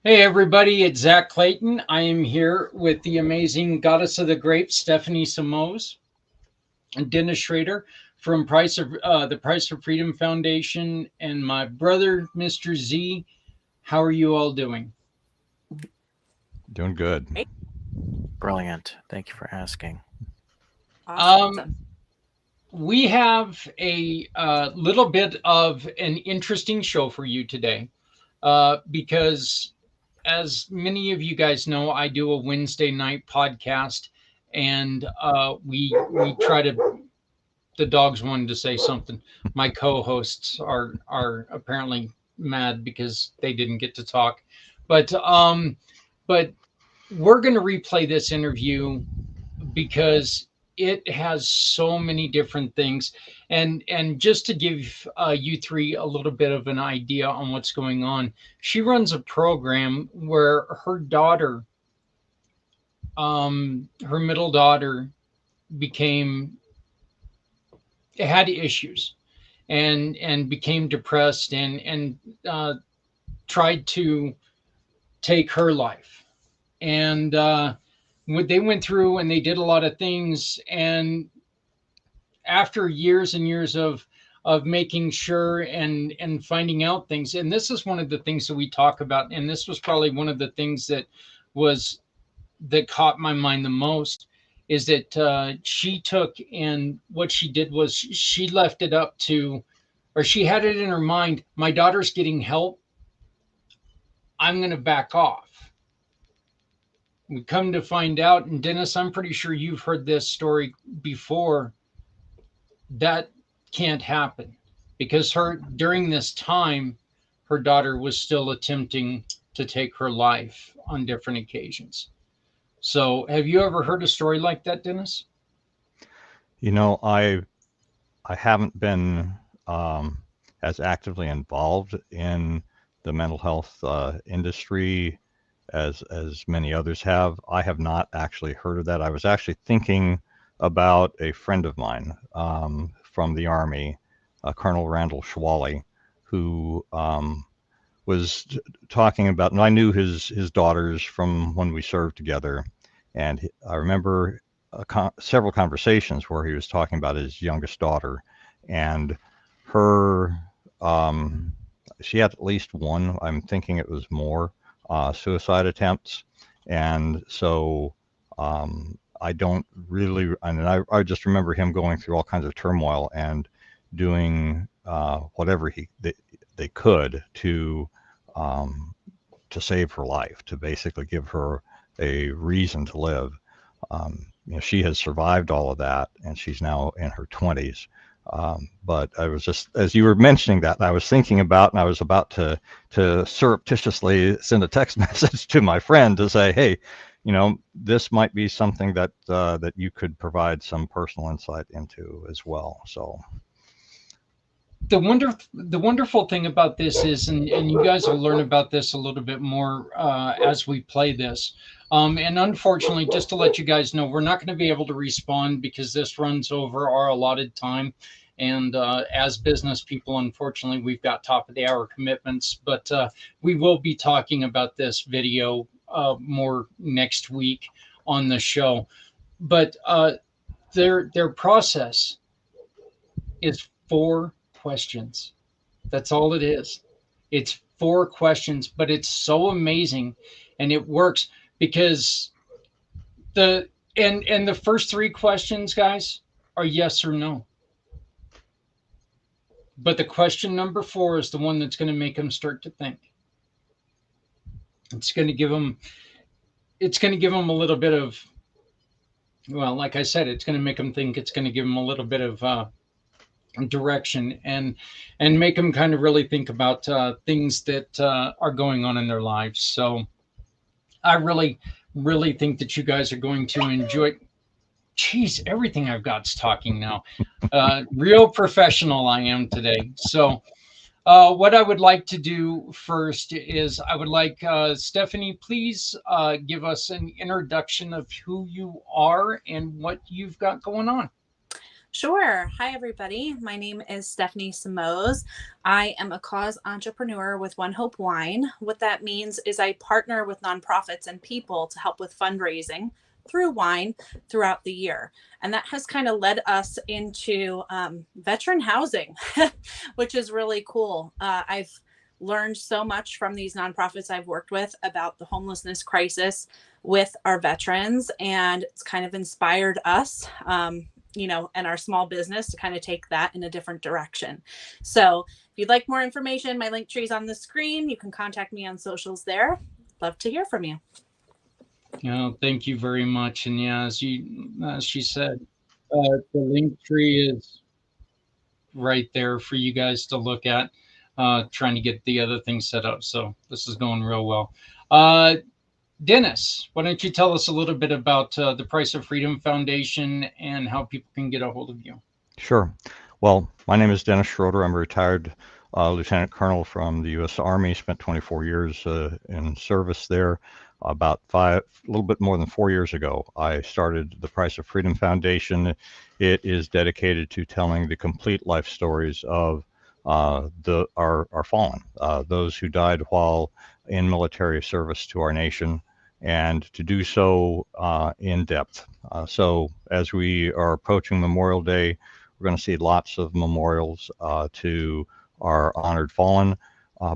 Hey everybody, it's Zach Clayton. I am here with the amazing goddess of the grapes, Stephanie Samos, and Dennis Schrader from the Price of Freedom Foundation, and my brother, Mr. Z. How are you all doing? Doing good. Brilliant. Thank you for asking. Awesome. Um, we have a little bit of an interesting show for you today because as many of you guys know, I do a Wednesday night podcast, and we try to. The dogs wanted to say something. My co-hosts are apparently mad because they didn't get to talk, but but we're going to replay this interview because it has so many different things, and just to give you three a little bit of an idea on what's going on, she runs a program where her middle daughter became had issues and became depressed and tried to take her life. And they went through and they did a lot of things. And after years and years of making sure and finding out things, and this is one of the things that we talk about, and this was probably one of the things was that caught my mind the most, is that she took, and what she did was she left it up to, or she had it in her mind, my daughter's getting help, I'm going to back off. We come to find out, and Dennis, I'm pretty sure you've heard this story before, that can't happen because her during this time her daughter was still attempting to take her life on different occasions. So have you ever heard a story like that, Dennis? You know, I haven't been as actively involved in the mental health industry as many others have. I have not actually heard of that. I was actually thinking about a friend of mine from the Army, Colonel Randall Schwally, who was talking about, and I knew his daughters from when we served together, and I remember several conversations where he was talking about his youngest daughter, and her, um, she had at least one. I'm thinking it was more suicide attempts, and so I don't really. I mean, I just remember him going through all kinds of turmoil and doing whatever they could um, to save her life, to basically give her a reason to live. She has survived all of that, and she's now in her 20s. But I was just, as you were mentioning that, I was thinking about, and I was about to surreptitiously send a text message to my friend to say, hey, this might be something that you could provide some personal insight into as well. So The wonderful thing about this is, and you guys will learn about this a little bit more as we play this. And unfortunately, just to let you guys know, we're not going to be able to respond because this runs over our allotted time. And as business people, unfortunately, we've got top of the hour commitments. But we will be talking about this video more next week on the show. But their process is 4 questions. That's all it is. It's 4 questions, but it's so amazing and it works because the and the first 3 questions, guys, are yes or no. But the question number 4 is the one that's going to make them start to think. It's going to give them it's going to give them a little bit of, well, like I said, it's going to make them think, it's going to give them a little bit of direction and make them kind of really think about things that are going on in their lives. So I really think that you guys are going to enjoy. Geez, everything I've got's talking now. Real professional I am today. So what I would like to do first is I would like Stephanie, please give us an introduction of who you are and what you've got going on. Sure. Hi, everybody. My name is Stephanie Simoes. I am a cause entrepreneur with One Hope Wine. What that means is I partner with nonprofits and people to help with fundraising through wine throughout the year. And that has kind of led us into veteran housing, which is really cool. I've learned so much from these nonprofits I've worked with about the homelessness crisis with our veterans, and it's kind of inspired us. And our small business to kind of take that in a different direction. So if you'd like more information, my link tree is on the screen. You can contact me on socials there. Love to hear from you. Thank you very much. And yeah, as she said, the link tree is right there for you guys to look at. Trying to get the other thing set up. So this is going real well. Dennis, why don't you tell us a little bit about the Price of Freedom Foundation and how people can get a hold of you? Sure. Well, my name is Dennis Schroeder. I'm a retired lieutenant colonel from the U.S. Army. Spent 24 years in service there. About a little bit more than 4 years ago, I started the Price of Freedom Foundation. It is dedicated to telling the complete life stories of our fallen, those who died while in military service to our nation, and to do so in depth. So as we are approaching Memorial Day, we're going to see lots of memorials to our honored fallen,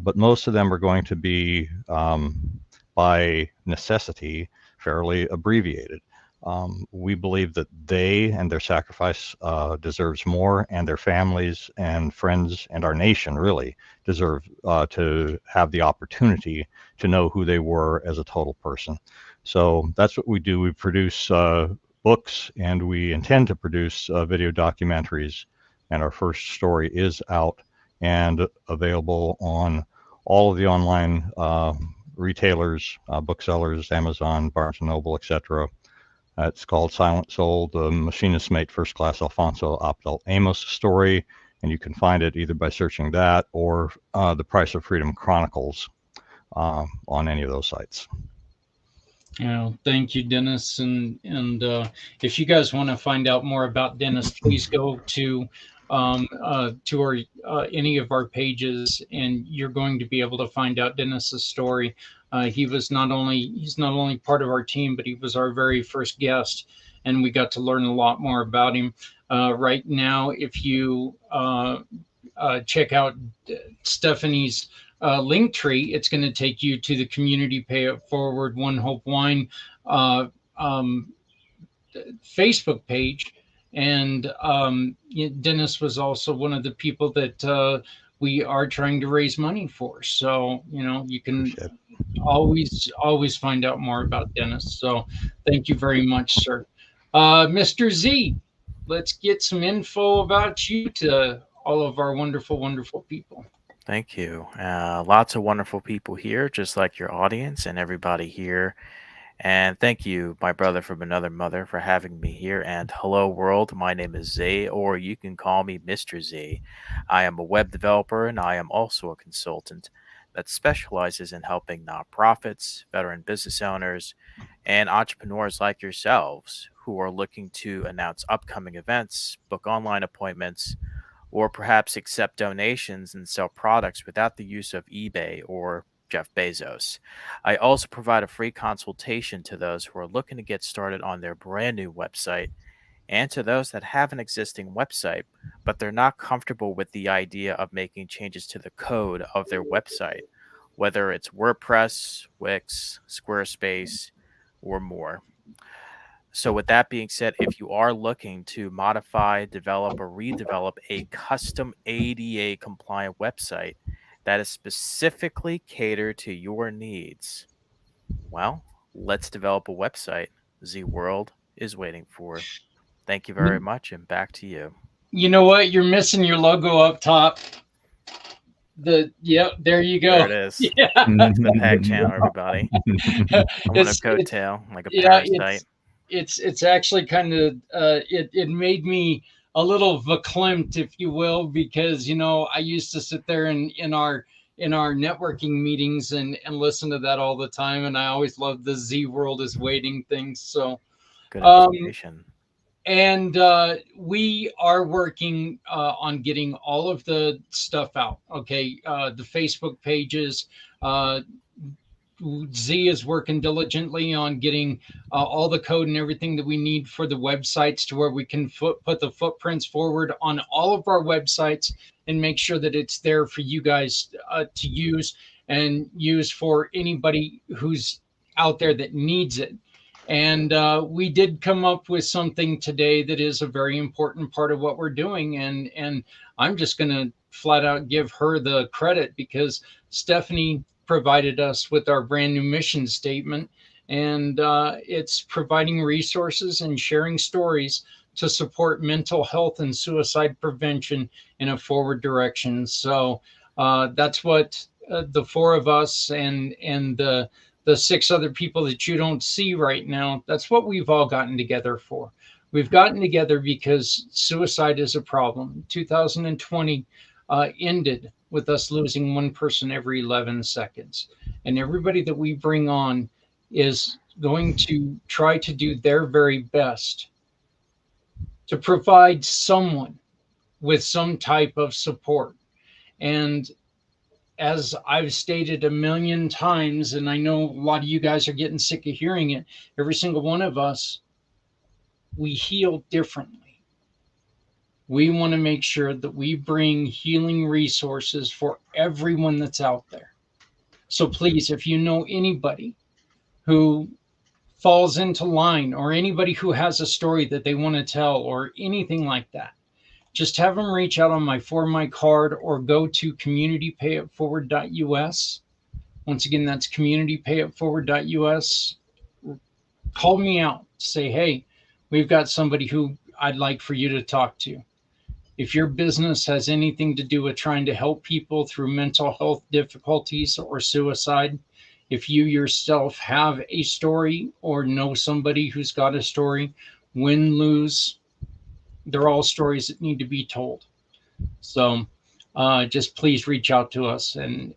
but most of them are going to be, by necessity, fairly abbreviated. We believe that they and their sacrifice deserves more, and their families and friends and our nation really deserve to have the opportunity to know who they were as a total person. So that's what we do. We produce books, and we intend to produce video documentaries, and our first story is out and available on all of the online retailers, booksellers, Amazon, Barnes & Noble, etc. It's called Silent Soul, the Machinist Mate First Class Alfonso Abdel Amos story, and you can find it either by searching that or the Price of Freedom Chronicles on any of those sites. Thank you, Dennis. And if you guys want to find out more about Dennis, please go to our any of our pages, and you're going to be able to find out Dennis's story. He's not only part of our team, but he was our very first guest, and we got to learn a lot more about him. Right now, if you check out Stephanie's link tree, it's going to take you to the Community Pay It Forward One Hope Wine Facebook page. And Dennis was also one of the people that we are trying to raise money for. So, you can always find out more about Dennis. So thank you very much, sir. Mr. Z, let's get some info about you to all of our wonderful, wonderful people. Thank you. Lots of wonderful people here, just like your audience and everybody here. And thank you, my brother from another mother, for having me here. And hello, world. My name is Z, or you can call me Mr. Z. I am a web developer, and I am also a consultant that specializes in helping nonprofits, veteran business owners, and entrepreneurs like yourselves who are looking to announce upcoming events, book online appointments, or perhaps accept donations and sell products without the use of eBay or Jeff Bezos. I also provide a free consultation to those who are looking to get started on their brand new website, and to those that have an existing website, but they're not comfortable with the idea of making changes to the code of their website, whether it's WordPress, Wix, Squarespace, or more. So with that being said, if you are looking to modify, develop, or redevelop a custom ADA compliant website that is specifically catered to your needs, well, let's develop a website Z World is waiting for. Thank you very much, and back to you. You know what? You're missing your logo up top. There you go. There it is. Yeah. That's the PAG channel, everybody. I'm on a coattail like a parasite. It's actually kind of it made me a little verklempt, if you will, because I used to sit there in our networking meetings and listen to that all the time, and I always loved the Z World is waiting thing. So good observation. And we are working on getting all of the stuff out. Okay, the Facebook pages. Uh, Z is working diligently on getting all the code and everything that we need for the websites to where we can put the footprints forward on all of our websites and make sure that it's there for you guys to use and use for anybody who's out there that needs it. And we did come up with something today that is a very important part of what we're doing. And I'm just going to flat out give her the credit because Stephanie provided us with our brand new mission statement. And it's providing resources and sharing stories to support mental health and suicide prevention in a forward direction. So that's what the four of us and the six other people that you don't see right now, that's what we've all gotten together for. We've gotten together because suicide is a problem. 2020 ended with us losing one person every 11 seconds. And everybody that we bring on is going to try to do their very best to provide someone with some type of support. And as I've stated a million times, and I know a lot of you guys are getting sick of hearing it, every single one of us, we heal differently. We want to make sure that we bring healing resources for everyone that's out there. So please, if you know anybody who falls into line or anybody who has a story that they want to tell or anything like that, just have them reach out on my For My card or go to communitypayitforward.us. Once again, that's communitypayitforward.us. Call me out. Say, hey, we've got somebody who I'd like for you to talk to. If your business has anything to do with trying to help people through mental health difficulties or suicide, if you yourself have a story or know somebody who's got a story, win, lose, they're all stories that need to be told. So just please reach out to us and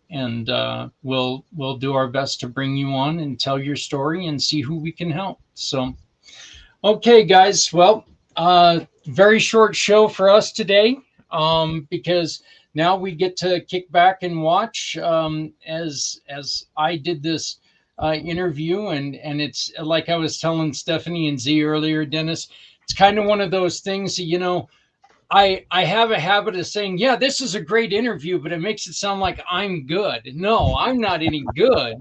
we'll do our best to bring you on and tell your story and see who we can help. So okay, guys. Well, very short show for us today because now we get to kick back and watch as I did this interview, and it's like I was telling Stephanie and Z earlier, Dennis. It's kind of one of those things that I have a habit of saying, yeah, this is a great interview, but it makes it sound like I'm good. No, I'm not any good.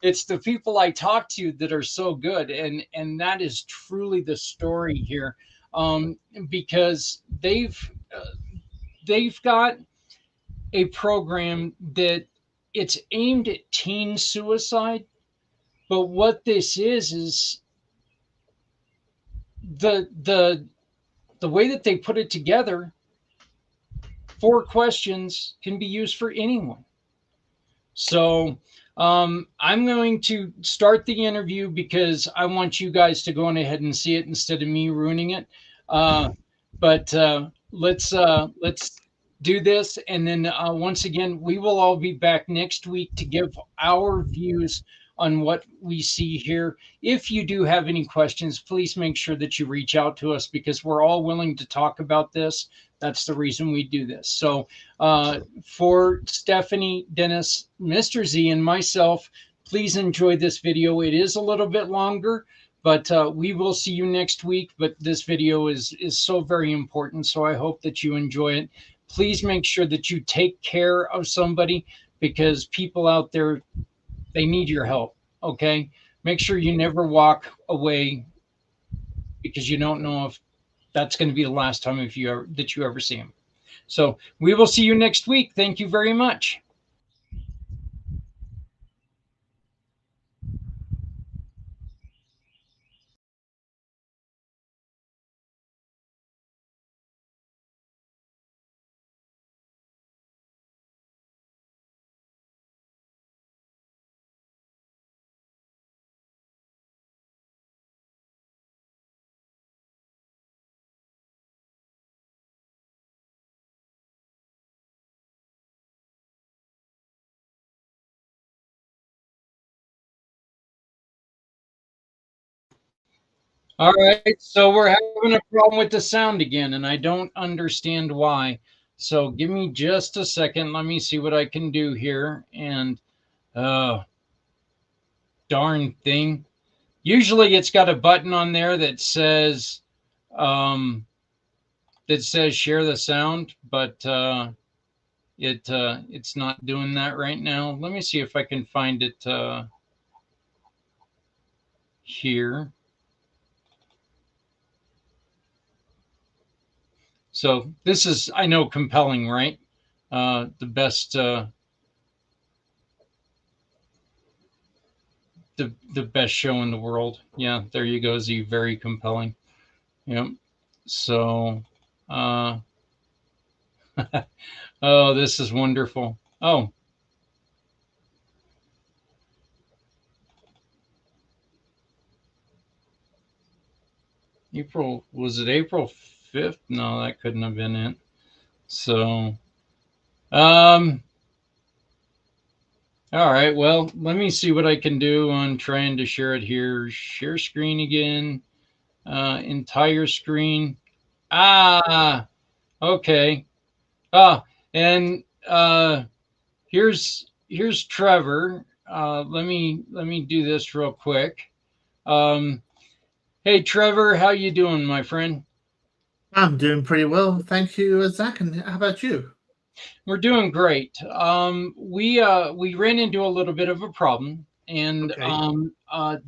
It's the people I talk to that are so good, and that is truly the story here, because they've got a program that it's aimed at teen suicide, but what this is the the way that they put it together. 4 questions can be used for anyone. So I'm going to start the interview because I want you guys to go on ahead and see it instead of me ruining it. But let's do this, and then once again, we will all be back next week to give our views on what we see here. If you do have any questions, please make sure that you reach out to us because we're all willing to talk about this. That's the reason we do this. So for Stephanie, Dennis, Mr. Z, and myself, please enjoy this video. It is a little bit longer, but we will see you next week. But this video is so very important, so I hope that you enjoy it. Please make sure that you take care of somebody because people out there, they need your help. Okay, make sure you never walk away because you don't know if that's going to be the last time if you ever, that you ever see them. So we will see you next week. Thank you very much. All right, so we're having a problem with the sound again, and I don't understand why. So give me just a second. Let me see what I can do here. And darn thing. Usually it's got a button on there um, that says share the sound, but it's not doing that right now. Let me see if I can find it here. So this is, I know, compelling, right? The best, the best show in the world. Yeah, there you go, Z. Very compelling. Yep. So, uh, oh, this is wonderful. Oh, was it April 5th? No, that couldn't have been it. So, um, all right. Well, let me see what I can do on trying to share it here. Share screen again. Entire screen. Ah, okay. Ah, and here's Trevor. Let me do this real quick. Um, hey Trevor, how you doing, my friend? I'm doing pretty well, thank you, Zach. And how about you? We're doing great. We ran into a little bit of a problem, and Okay.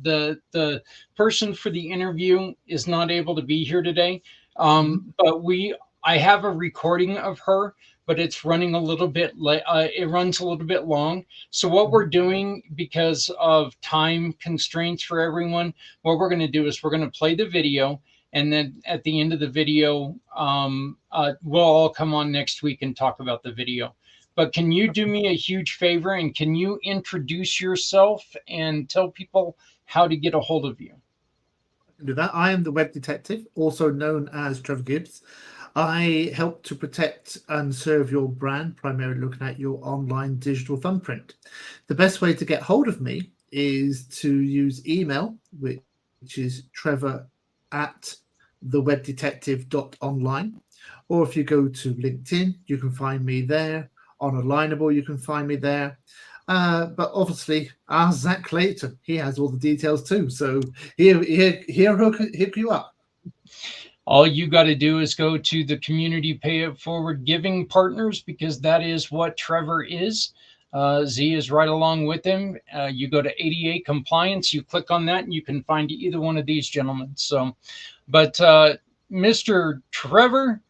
the person for the interview is not able to be here today. Mhm. But I have a recording of her, but it's running a little bit it runs a little bit long. So what we're Mhm. doing, because of time constraints for everyone, what we're going to do is we're going to play the video, and then at the end of the video, we'll all come on next week and talk about the video. But can you do me a huge favor, and can you introduce yourself and tell people how to get a hold of you? I can do that. I am the web detective, also known as Trevor Gibbs. I help to protect and serve your brand, primarily looking at your online digital thumbprint. The best way to get hold of me is to use email, which is trevor at thewebdetective.online. Or if you go to LinkedIn, you can find me there. On Alignable, you can find me there. But obviously, our Zach Clayton, he has all the details too. So he'll hook you up. All you got to do is go to the Community Pay It Forward Giving Partners, because that is what Trevor is. Z is right along with him. You go to ADA Compliance, you click on that, and you can find either one of these gentlemen. So, but Mr. Trevor,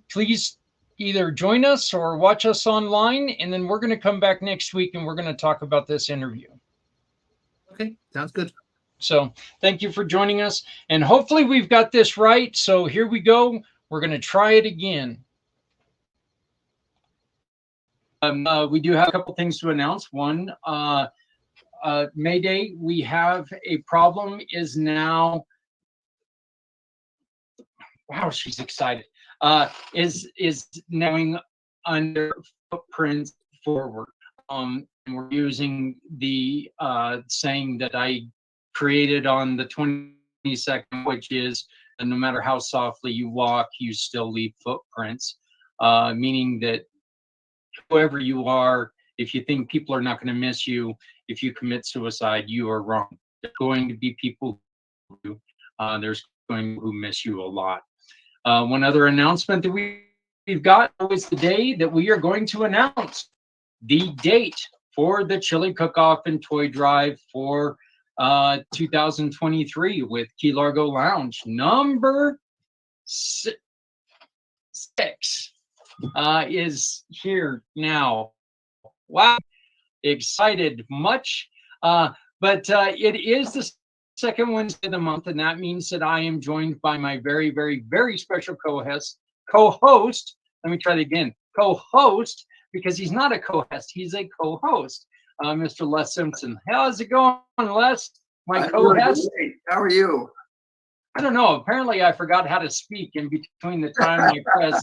please either join us or watch us online, and then we're going to come back next week and we're going to talk about this interview. Okay, sounds good. So thank you for joining us, and hopefully we've got this right. So here we go. We're going to try it again. We do have a couple things to announce. One, Mayday, we have a problem is now. Wow, she's excited. Is knowing under footprints forward. And we're using the saying that I created on the 22nd, which is no matter how softly you walk, you still leave footprints. Meaning that whoever you are, if you think people are not going to miss you, if you commit suicide, you are wrong. There's going to be people who there's going to miss you a lot. One other announcement that we've got is the day that we are going to announce the date for the Chili Cook-Off and Toy Drive for 2023 with Key Largo Lounge. Number 6 is here now. Wow, excited much. But it is the second Wednesday of the month, and that means that I am joined by my very, very, very special co-host. Let me try that again. Co-host, because he's not a co-host, he's a co-host. Mr. Les Simpson. How's it going, Les? My co-host. Really. How are you? I don't know. Apparently, I forgot how to speak in between the time I press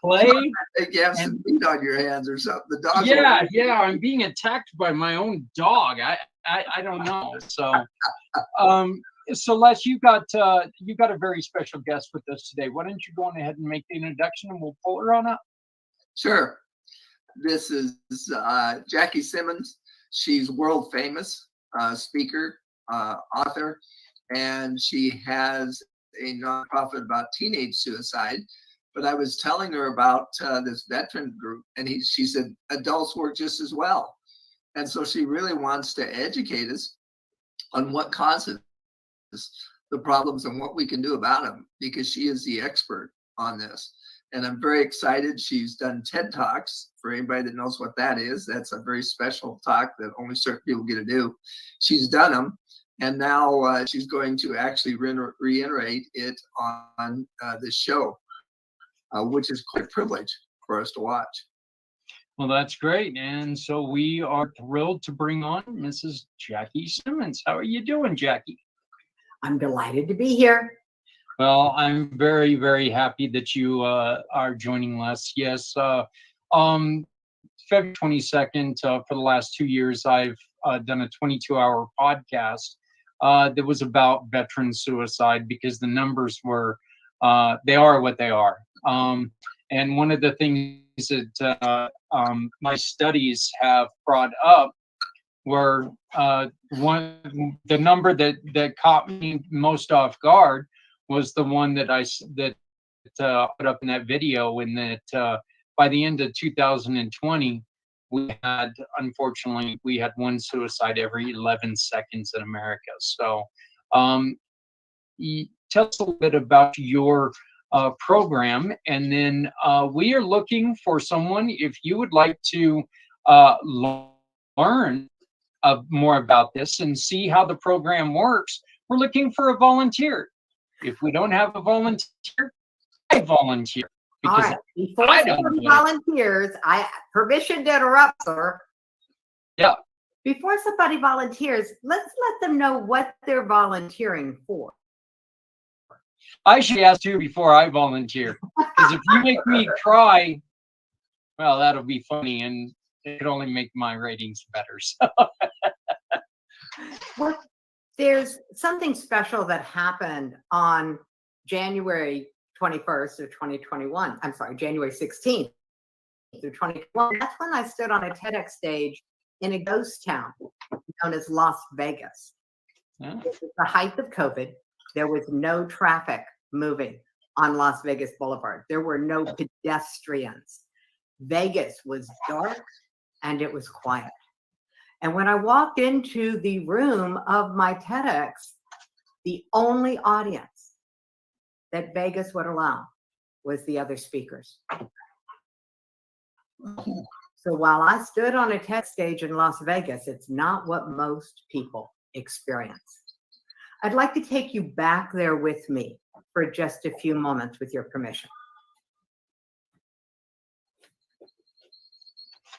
play. I think you have some meat on your hands or something. The dog. Yeah. I'm being attacked by my own dog. I don't know. So, so Les, you got a very special guest with us today. Why don't you go on ahead and make the introduction, and we'll pull her on up. Sure. This is Jackie Simmons. She's world famous speaker, author, and she has a nonprofit about teenage suicide. But I was telling her about this veteran group, and she said adults work just as well. And so she really wants to educate us on what causes the problems and what we can do about them, because she is the expert on this. And I'm very excited. She's done TED Talks. For anybody that knows what that is, that's a very special talk that only certain people get to do. She's done them. And now she's going to actually reiterate it on this show, which is quite a privilege for us to watch. Well, that's great. And so we are thrilled to bring on Mrs. Jackie Simmons. How are you doing, Jackie? I'm delighted to be here. Well, I'm very, very happy that you are joining us. Yes, February 22nd, for the last 2 years, I've done a 22-hour podcast that was about veteran suicide, because the numbers were, they are what they are. And one of the things that my studies have brought up were the number that caught me most off guard was the one that I put up in that video, in that by the end of 2020, unfortunately, we had one suicide every 11 seconds in America. So tell us a little bit about your program, and then we are looking for someone, if you would like to learn more about this and see how the program works. We're looking for a volunteer. If we don't have a volunteer, I volunteer. All right. Before somebody volunteers, permission to interrupt, sir. Yeah. Before somebody volunteers, let's let them know what they're volunteering for. I should ask you before I volunteer, because if you make me cry, well, that'll be funny, and it could only make my ratings better. So. Well, there's something special that happened on January 21st of 2021. I'm sorry, January 16th through 2021. That's when I stood on a TEDx stage in a ghost town known as Las Vegas. Yeah. It was the height of COVID. There was no traffic moving on Las Vegas Boulevard. There were no pedestrians. Vegas was dark and it was quiet. And when I walked into the room of my TEDx, the only audience that Vegas would allow was the other speakers. So while I stood on a TED stage in Las Vegas, it's not what most people experience. I'd like to take you back there with me for just a few moments, with your permission.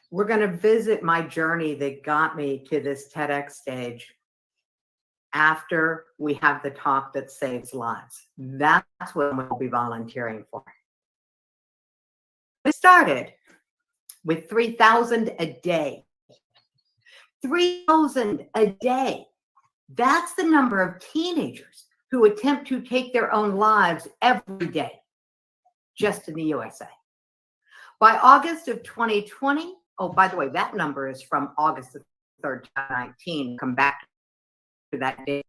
We're going to visit my journey that got me to this TEDx stage after we have the talk that saves lives. That's what we'll be volunteering for. We started with 3,000 a day. 3,000 a day. That's the number of teenagers who attempt to take their own lives every day, just in the USA. By August of 2020, oh, by the way, that number is from August 3rd, 2019. Come back to that date.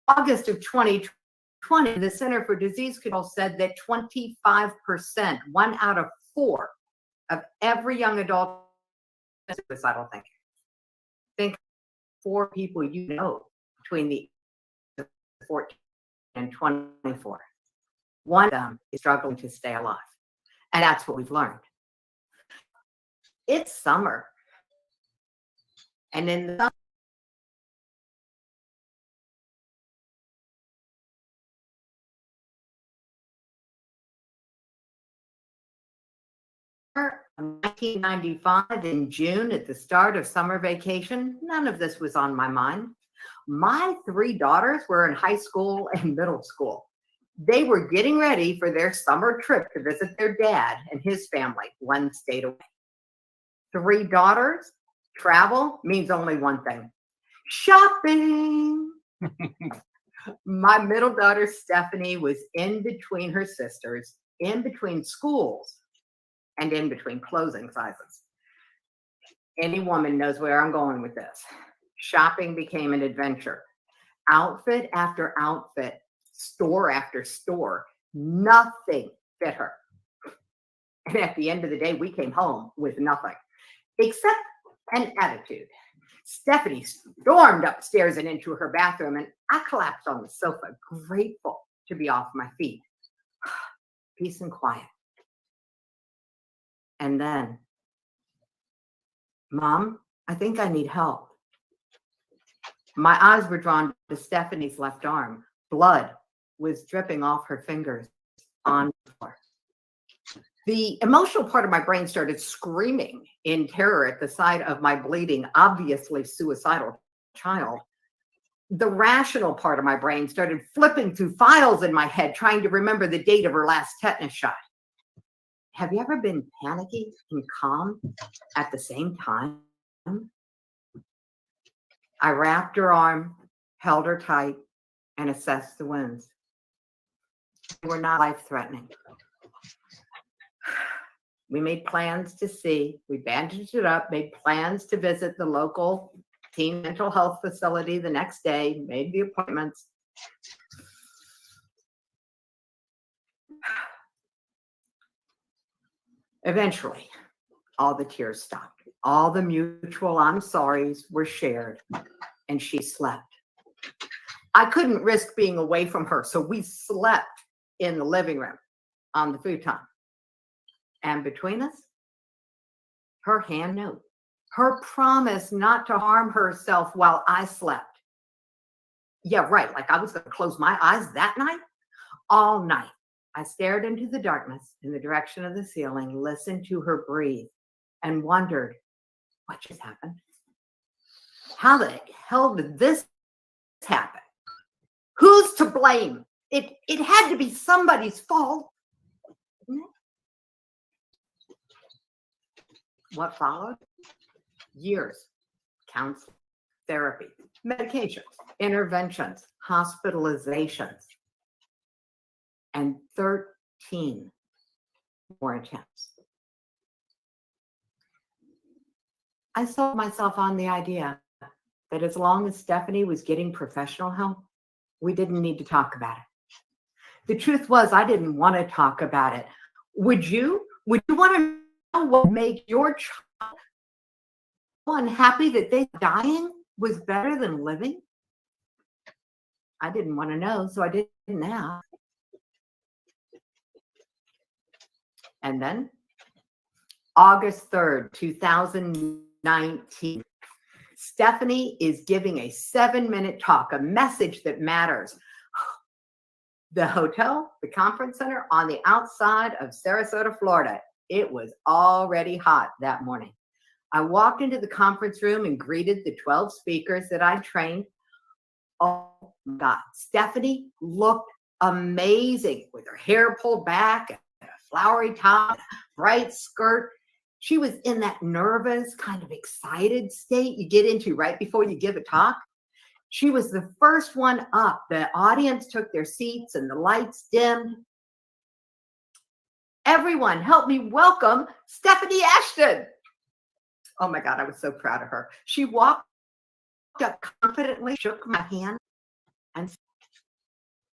August of 2020, the Center for Disease Control said that 25%, 1 out of 4 of every young adult is suicidal thinking. Think 4 people you know between the 14 and 24. One of them is struggling to stay alive. And that's what we've learned. It's summer. And in the summer of 1995, in June, at the start of summer vacation, none of this was on my mind. My 3 daughters were in high school and middle school. They were getting ready for their summer trip to visit their dad and his family, 1 state away. 3 daughters, travel means only one thing: shopping. My middle daughter, Stephanie, was in between her sisters, in between schools, and in between clothing sizes. Any woman knows where I'm going with this. Shopping became an adventure. Outfit after outfit, store after store, nothing fit her. And at the end of the day, we came home with nothing except an attitude. Stephanie stormed upstairs and into her bathroom, and I collapsed on the sofa, grateful to be off my feet. Peace and quiet. And then, Mom, I think I need help. My eyes were drawn to Stephanie's left arm. Blood was dripping off her fingers on the floor. The emotional part of my brain started screaming in terror at the sight of my bleeding, obviously suicidal child. The rational part of my brain started flipping through files in my head, trying to remember the date of her last tetanus shot. Have you ever been panicky and calm at the same time? I wrapped her arm, held her tight, and assessed the wounds. They were not life-threatening. We made plans to see, we bandaged it up, made plans to visit the local teen mental health facility the next day, made the appointments. Eventually, all the tears stopped. All the mutual I'm sorries were shared, and she slept. I couldn't risk being away from her, so we slept in the living room on the futon. And between us, her hand note, her promise not to harm herself while I slept. Yeah, right, like I was going to close my eyes that night? All night, I stared into the darkness in the direction of the ceiling, listened to her breathe, and wondered, what just happened? How the hell did this happen? Who's to blame? It had to be somebody's fault. What followed? Years, counseling, therapy, medications, interventions, hospitalizations, and 13 more attempts. I sold myself on the idea that as long as Stephanie was getting professional help, we didn't need to talk about it. The truth was, I didn't want to talk about it. Would you? Would you want to know what made your child unhappy that they dying was better than living? I didn't want to know, so I didn't ask. And then, August 3rd, 2019, Stephanie is giving a 7-minute talk, a message that matters. The hotel, the conference center on the outside of Sarasota, Florida. It was already hot that morning. I walked into the conference room and greeted the 12 speakers that I trained. Oh my God, Stephanie looked amazing with her hair pulled back and a flowery top, bright skirt. She was in that nervous, kind of excited state you get into right before you give a talk. She was the first one up. The audience took their seats and the lights dimmed. Everyone help me welcome Stephanie Ashton. Oh my God, I was so proud of her. She walked up confidently, shook my hand, and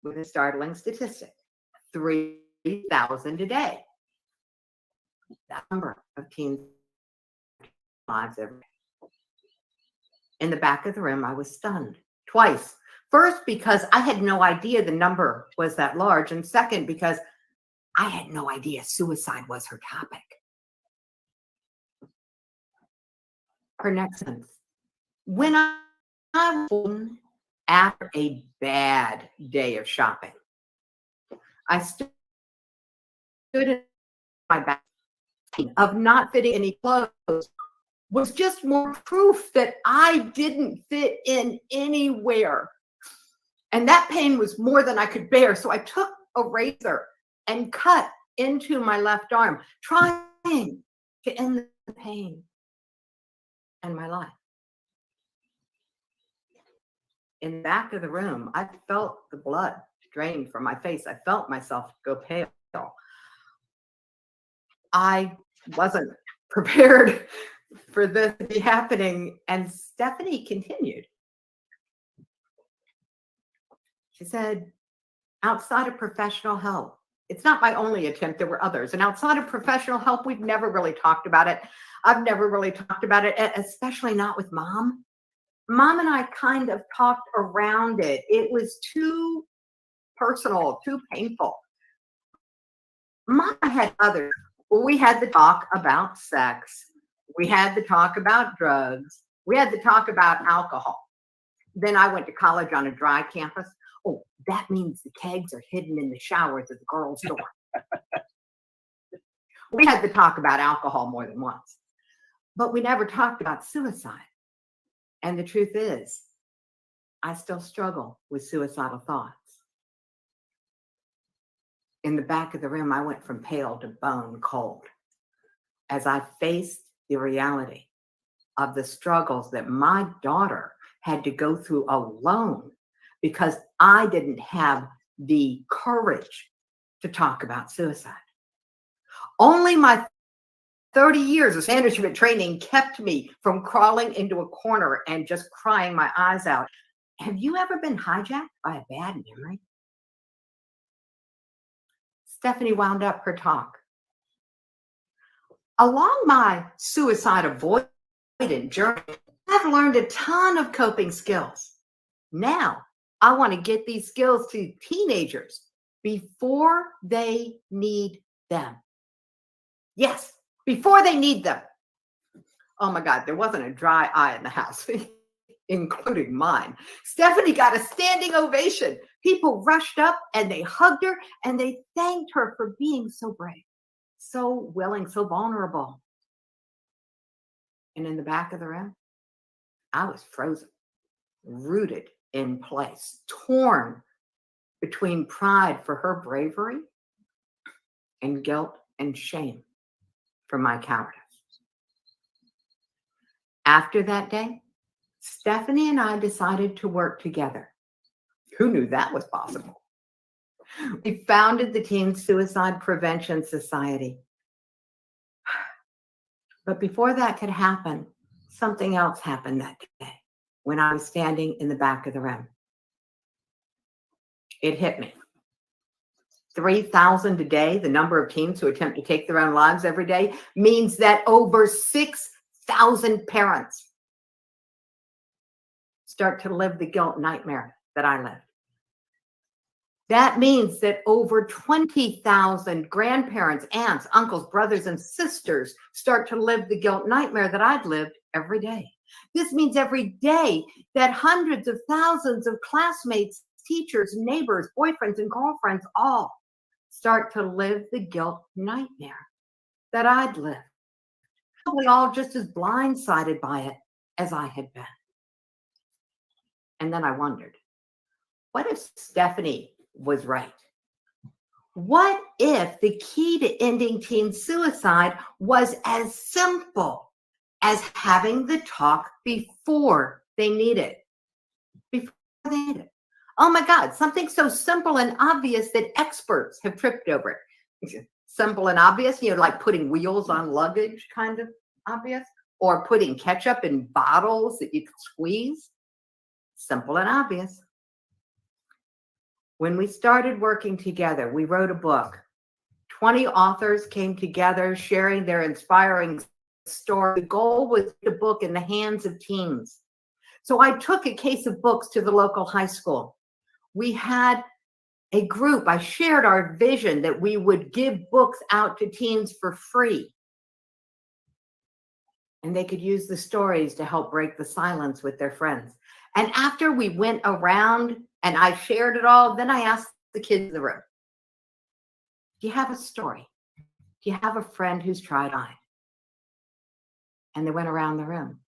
with a startling statistic, 3,000 a day. That number of teens lives every day. In the back of the room, I was stunned twice. First, because I had no idea the number was that large. And second, because I had no idea suicide was her topic. Her next sentence. When I was after a bad day of shopping, I stood in my back of not fitting any clothes was just more proof that I didn't fit in anywhere. And that pain was more than I could bear. So I took a razor and cut into my left arm, trying to end the pain and my life. in the back of the room, I felt the blood drain from my face. I felt myself go pale. I wasn't prepared for this to be happening. And Stephanie continued. She said, outside of professional help, it's not my only attempt. There were others. And outside of professional help, we've never really talked about it. I've never really talked about it, especially not with Mom. Mom and I kind of talked around it. It was too personal, too painful. Mom had others. Well, we had to talk about sex. We had to talk about drugs. We had to talk about alcohol. Then I went to college on a dry campus. Oh, that means the kegs are hidden in the showers at the girls' dorm. We had to talk about alcohol more than once. But we never talked about suicide. And the truth is, I still struggle with suicidal thoughts. In the back of the room, I went from pale to bone cold as I faced the reality of the struggles that my daughter had to go through alone because I didn't have the courage to talk about suicide. Only my 30 years of Sandra Schmidt training kept me from crawling into a corner and just crying my eyes out. Have you ever been hijacked by a bad memory? Stephanie wound up her talk. Along my suicide avoidant journey, I've learned a ton of coping skills. Now, I want to get these skills to teenagers before they need them. Yes, before they need them. Oh my God, there wasn't a dry eye in the house, including mine. Stephanie got a standing ovation. People rushed up and they hugged her and they thanked her for being so brave, so willing, so vulnerable. And in the back of the room, I was frozen, rooted in place, torn between pride for her bravery and guilt and shame for my cowardice. After that day, Stephanie and I decided to work together. Who knew that was possible? We founded the Teen Suicide Prevention Society. But before that could happen, something else happened that day when I was standing in the back of the room. It hit me. 3,000 a day, the number of teens who attempt to take their own lives every day, means that over 6,000 parents start to live the guilt nightmare that I lived. That means that over 20,000 grandparents, aunts, uncles, brothers, and sisters start to live the guilt nightmare that I've lived every day. This means every day that hundreds of thousands of classmates, teachers, neighbors, boyfriends, and girlfriends all start to live the guilt nightmare that I'd lived. Probably all just as blindsided by it as I had been. And then I wondered, what if Stephanie was right? What if the key to ending teen suicide was as simple as having the talk before they need it? Before they need it. Oh my God, something so simple and obvious that experts have tripped over it. Simple and obvious, like putting wheels on luggage, kind of obvious, or putting ketchup in bottles that you could squeeze. Simple and obvious. When we started working together, we wrote a book. 20 authors came together sharing their inspiring story. The goal was the book in the hands of teens. So I took a case of books to the local high school. We had a group. I shared our vision that we would give books out to teens for free. And they could use the stories to help break the silence with their friends. And after we went around and I shared it all, then I asked the kids in the room, do you have a story? Do you have a friend who's tried on? And they went around the room,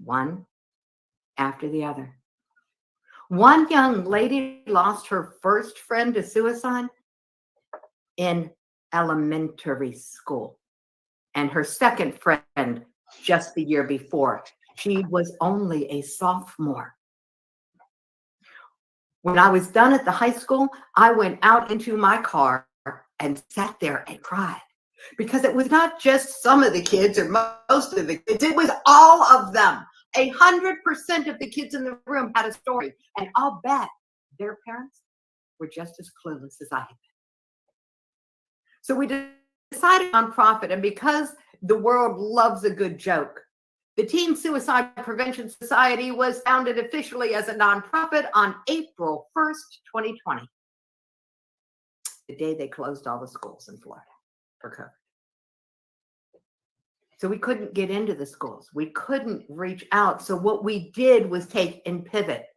one after the other. One young lady lost her first friend to suicide in elementary school, and her second friend just the year before. She was only a sophomore. When I was done at the high school, I went out into my car and sat there and cried, because it was not just some of the kids or most of the kids, it was all of them. 100% of the kids in the room had a story, and I'll bet their parents were just as clueless as I had been. So we decided nonprofit, and because the world loves a good joke, the Teen Suicide Prevention Society was founded officially as a nonprofit on April 1st, 2020, the day they closed all the schools in Florida for COVID. So we couldn't get into the schools. We couldn't reach out. So what we did was take and pivot.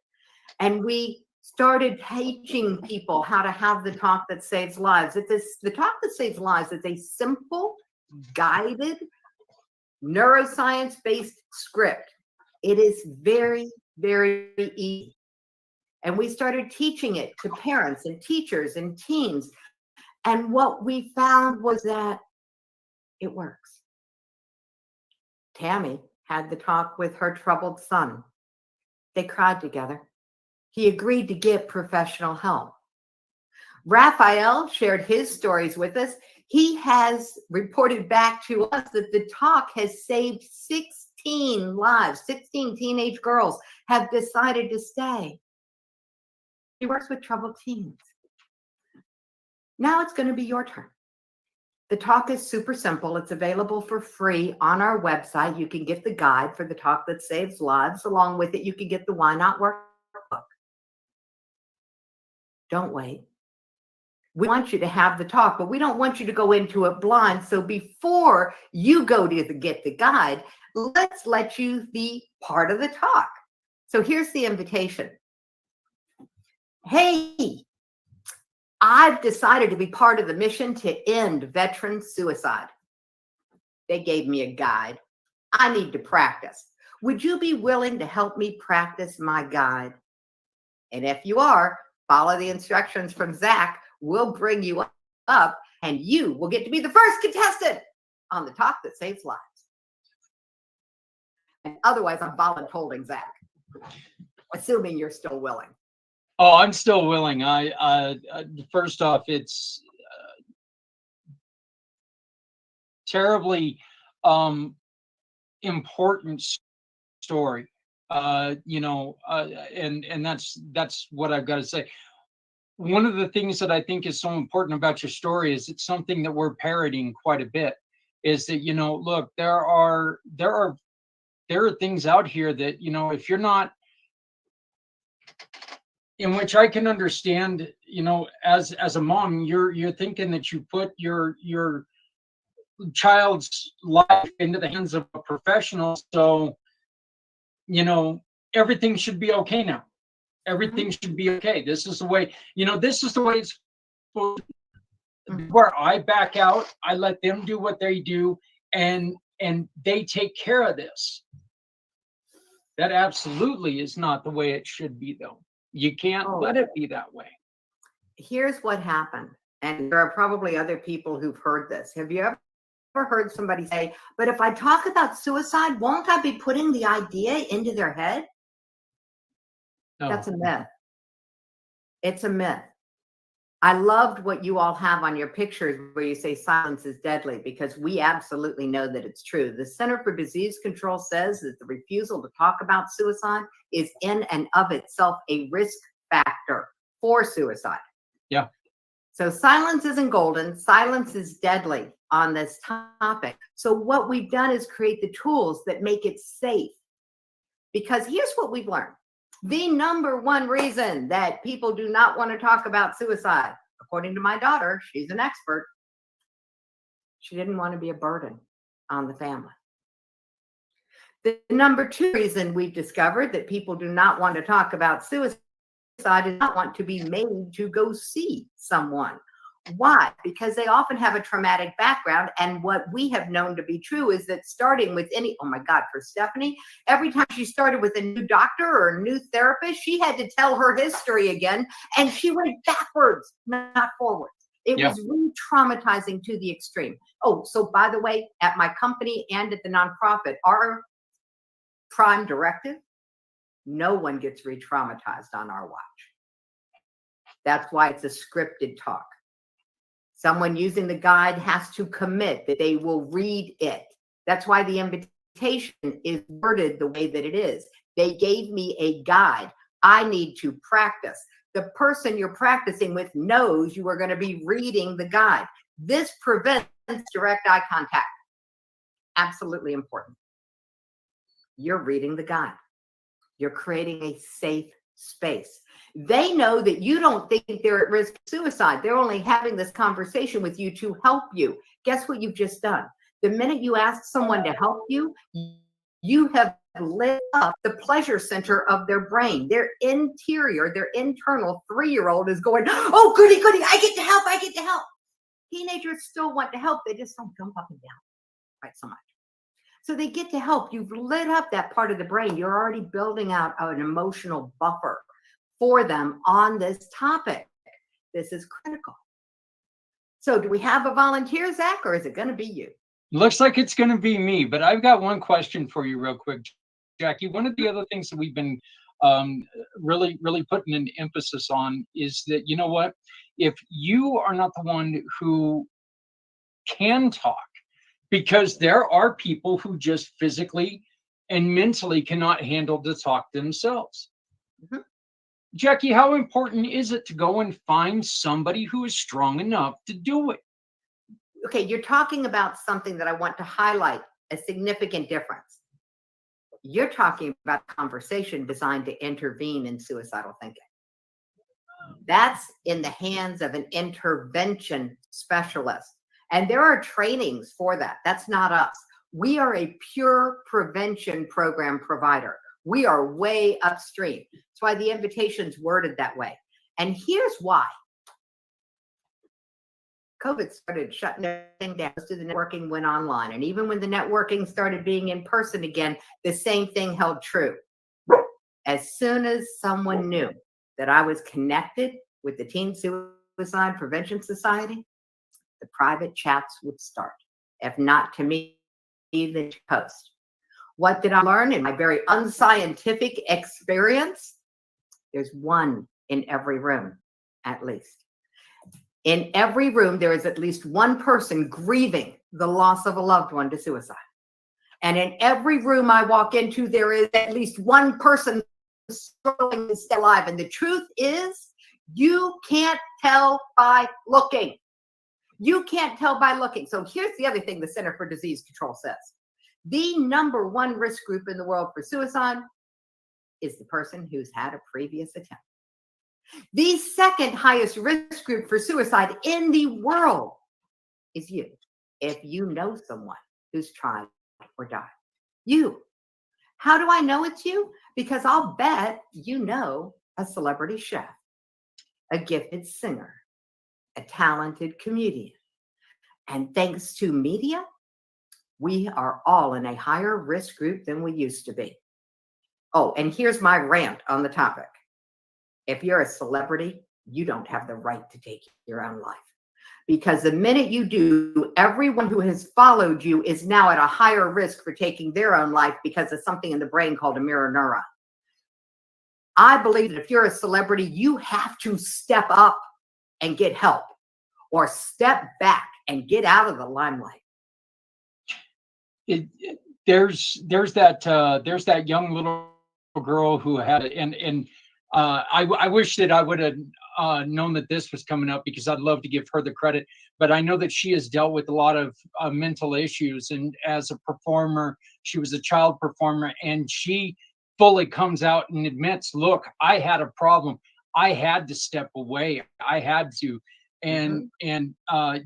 And we started teaching people how to have the talk that saves lives. The talk that saves lives is a simple, guided, neuroscience-based script. It is very, very easy. And we started teaching it to parents and teachers and teens. And what we found was that it works. Tammy had the talk with her troubled son. They cried together. He agreed to get professional help. Raphael shared his stories with us. He has reported back to us that the talk has saved 16 lives. 16 teenage girls have decided to stay. He works with troubled teens. Now it's going to be your turn. The talk is super simple. It's available for free on our website. You can get the guide for the talk that saves lives. Along with it, you can get the Why Not workbook. Don't wait. We want you to have the talk, but we don't want you to go into it blind. So before you go to get the guide, let's let you be part of the talk. So here's the invitation. Hey, I've decided to be part of the mission to end veteran suicide. They gave me a guide. I need to practice. Would you be willing to help me practice my guide? And if you are, follow the instructions from Zach. We'll bring you up, and you will get to be the first contestant on the talk that saves lives. And otherwise, I'm volunteering Zach, assuming you're still willing. Oh, I'm still willing. First off, it's terribly important story. And that's what I've got to say. One of the things that I think is so important about your story is it's something that we're parroting quite a bit. Is that, look, there are things out here that, if you're not, in which I can understand, as a mom, you're thinking that you put your child's life into the hands of a professional, so everything should be okay now. Everything should be okay. This is the way, this is the way it's supposed to be. Where I back out, I let them do what they do, and they take care of this. That absolutely is not the way it should be, though. You can't let it be that way. Here's what happened. And there are probably other people who've heard this. Have you ever heard somebody say, but if I talk about suicide, won't I be putting the idea into their head? No. That's a myth. It's a myth. I loved what you all have on your pictures where you say silence is deadly, because we absolutely know that it's true. The Center for Disease Control says that the refusal to talk about suicide is in and of itself a risk factor for suicide. Yeah. So silence isn't golden. Silence is deadly on this topic. So what we've done is create the tools that make it safe. Because here's what we've learned. The number one reason that people do not want to talk about suicide, according to my daughter, she's an expert, she didn't want to be a burden on the family. The number two reason we've discovered that people do not want to talk about suicide is not want to be made to go see someone. Why? Because they often have a traumatic background. And what we have known to be true is that starting with oh my God, for Stephanie, every time she started with a new doctor or a new therapist, she had to tell her history again. And she went backwards, not forwards. It was re-traumatizing to the extreme. Oh, so by the way, at my company and at the nonprofit, our prime directive, no one gets re-traumatized on our watch. That's why it's a scripted talk. Someone using the guide has to commit that they will read it. That's why the invitation is worded the way that it is. They gave me a guide. I need to practice. The person you're practicing with knows you are going to be reading the guide. This prevents direct eye contact. Absolutely important. You're reading the guide. You're creating a safe space. They know that you don't think they're at risk of suicide. They're only having this conversation with you to help you. Guess what you've just done? The minute you ask someone to help you, you have lit up the pleasure center of their brain. Their interior, their internal 3-year-old is going, oh, goody, goody, I get to help, I get to help. Teenagers still want to help. They just don't jump up and down quite so much. So they get to help. You've lit up that part of the brain. You're already building out an emotional buffer for them on this topic. This is critical. So do we have a volunteer, Zach, or is it going to be you? Looks like it's going to be me, but I've got one question for you real quick, Jackie. One of the other things that we've been really putting an emphasis on is that, you know what, if you are not the one who can talk, because there are people who just physically and mentally cannot handle the talk themselves. Mm-hmm. Jackie, how important is it to go and find somebody who is strong enough to do it? Okay, you're talking about something that I want to highlight, a significant difference. You're talking about a conversation designed to intervene in suicidal thinking. That's in the hands of an intervention specialist. And there are trainings for that. That's not us. We are a pure prevention program provider. We are way upstream. That's why the invitation's worded that way. And here's why. COVID started shutting everything down. Most of the networking went online. And even when the networking started being in person again, the same thing held true. As soon as someone knew that I was connected with the Teen Suicide Prevention Society, the private chats would start. If not to me, then to post. What did I learn in my very unscientific experience? There's one in every room, at least. In every room, there is at least one person grieving the loss of a loved one to suicide. And in every room I walk into, there is at least one person struggling to stay alive. And the truth is, you can't tell by looking. You can't tell by looking. So here's the other thing the Center for Disease Control says. The #1 risk group in the world for suicide is the person who's had a previous attempt. The second highest risk group for suicide in the world is you. If you know someone who's tried or died. You. How do I know it's you? Because I'll bet you know a celebrity chef, a gifted singer, a talented comedian. And thanks to media, we are all in a higher risk group than we used to be. Oh, and here's my rant on the topic. If you're a celebrity, you don't have the right to take your own life. Because the minute you do, everyone who has followed you is now at a higher risk for taking their own life because of something in the brain called a mirror neuron. I believe that if you're a celebrity, you have to step up and get help, or step back and get out of the limelight. There's that young little girl who had it, and I wish that I would have known that this was coming up, because I'd love to give her the credit. But I know that she has dealt with a lot of mental issues, and as a performer, she was a child performer, and she fully comes out and admits, "Look, I had a problem. I had to step away. I had to," and I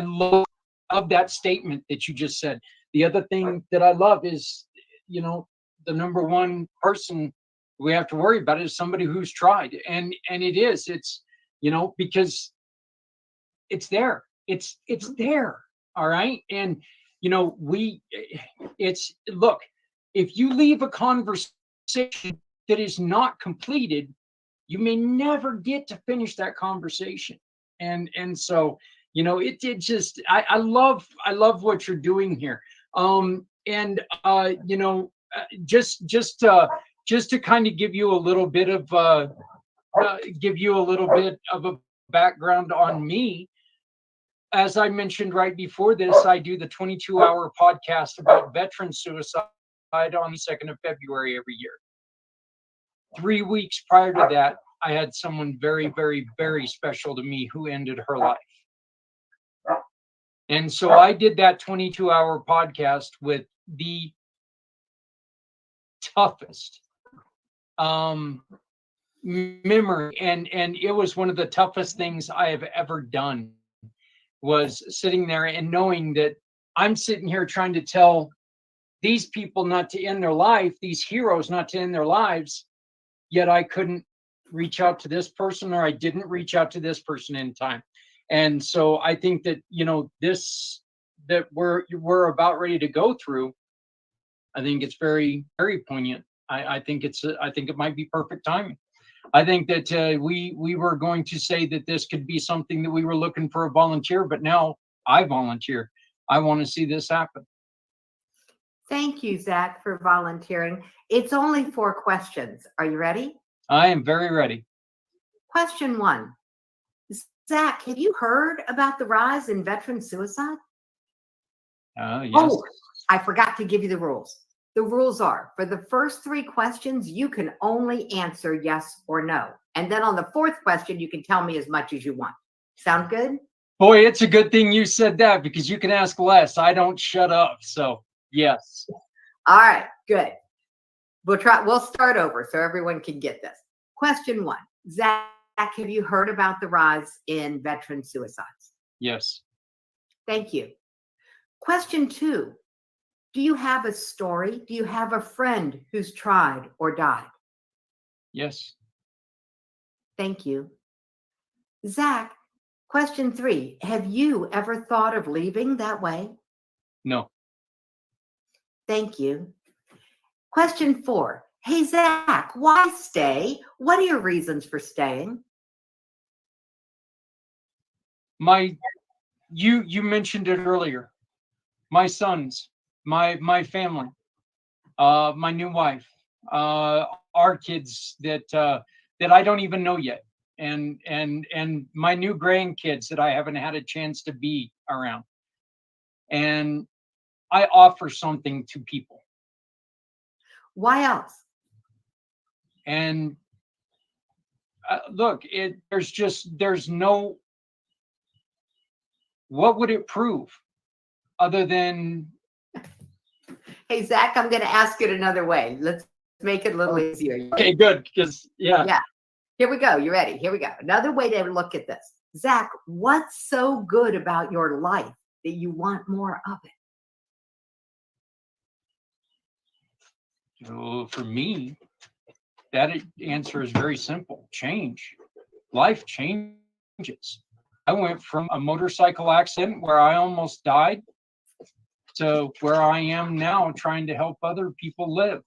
love that statement that you just said. The other thing that I love is, the #1 person we have to worry about is somebody who's tried, and it's because it's there. It's there. All right. And look, if you leave a conversation that is not completed, you may never get to finish that conversation. And so, I love what you're doing here. just to kind of give you a little bit of a background on me. As I mentioned right before this, I do the 22-hour podcast about veteran suicide on the 2nd of February every year. 3 weeks prior to that, I had someone very, very, very special to me who ended her life. And so I did that 22-hour podcast with the toughest memory, and it was one of the toughest things I have ever done, was sitting there and knowing that I'm sitting here trying to tell these people not to end their life, these heroes not to end their lives, yet I couldn't reach out to this person, or I didn't reach out to this person in time. And so I think that, this that we're about ready to go through, I think it's very, very poignant. I think it might be perfect timing. I think that we were going to say that this could be something that we were looking for a volunteer, but now I volunteer. I want to see this happen. Thank you, Zach, for volunteering. It's only 4 questions. Are you ready? I am very ready. Question 1. Zach, have you heard about the rise in veteran suicide? Yes. Oh, I forgot to give you the rules. The rules are, for the first 3 questions, you can only answer yes or no. And then on the 4th question, you can tell me as much as you want. Sound good? Boy, it's a good thing you said that, because you can ask less. I don't shut up. So yes. All right, good. We'll start over so everyone can get this. Question 1. Zach, have you heard about the rise in veteran suicides? Yes. Thank you. Question 2. Do you have a story? Do you have a friend who's tried or died? Yes. Thank you. Zach, question 3. Have you ever thought of leaving that way? No. Thank you. Question 4. Hey, Zach, why stay? What are your reasons for staying? You mentioned it earlier. My sons, my family, my new wife, our kids that I don't even know yet, and my new grandkids that I haven't had a chance to be around. And I offer something to people. Why else? And look, there's no, what would it prove other than, Hey, Zach, I'm going to ask it another way. Let's make it a little easier. okay, good, because yeah. Here we go. You ready? Here we go. Another way to look at this. Zach, what's so good about your life that you want more of it? For me, that answer is very simple. Change. Life changes. I went from a motorcycle accident where I almost died to where I am now, trying to help other people live.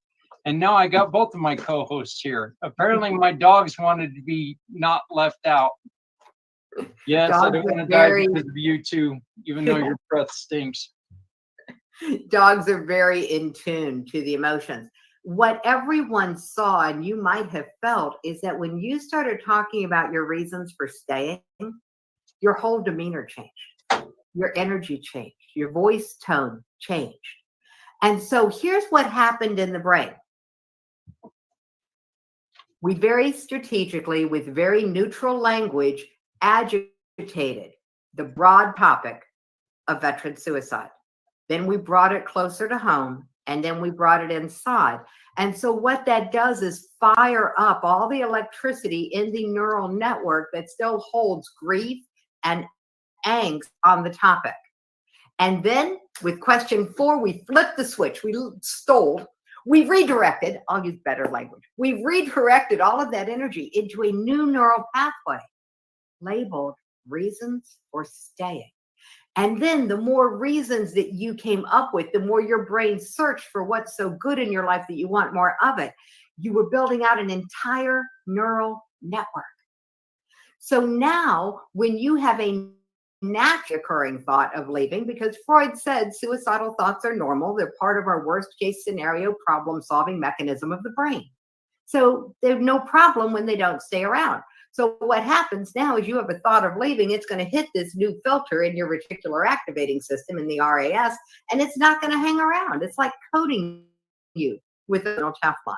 And now I got both of my co-hosts here. Apparently my dogs wanted to be not left out. Yes, I don't want to die because of you too, even though your breath stinks. Dogs are very in tune to the emotions. What everyone saw, and you might have felt, is that when you started talking about your reasons for staying, your whole demeanor changed, your energy changed, your voice tone changed. And so here's what happened in the brain. We very strategically, with very neutral language, agitated the broad topic of veteran suicide. Then we brought it closer to home, and then we brought it inside. And so what that does is fire up all the electricity in the neural network that still holds grief and angst on the topic. And then with question 4, we flipped the switch. We redirected, I'll use better language. We redirected all of that energy into a new neural pathway labeled reasons for staying. And then the more reasons that you came up with, the more your brain searched for what's so good in your life that you want more of it. You were building out an entire neural network. So now when you have a naturally occurring thought of leaving, because Freud said suicidal thoughts are normal, they're part of our worst case scenario problem solving mechanism of the brain. So there's no problem when they don't stay around. So what happens now is you have a thought of leaving, it's going to hit this new filter in your reticular activating system in the RAS, and it's not going to hang around. It's like coating you with a Teflon.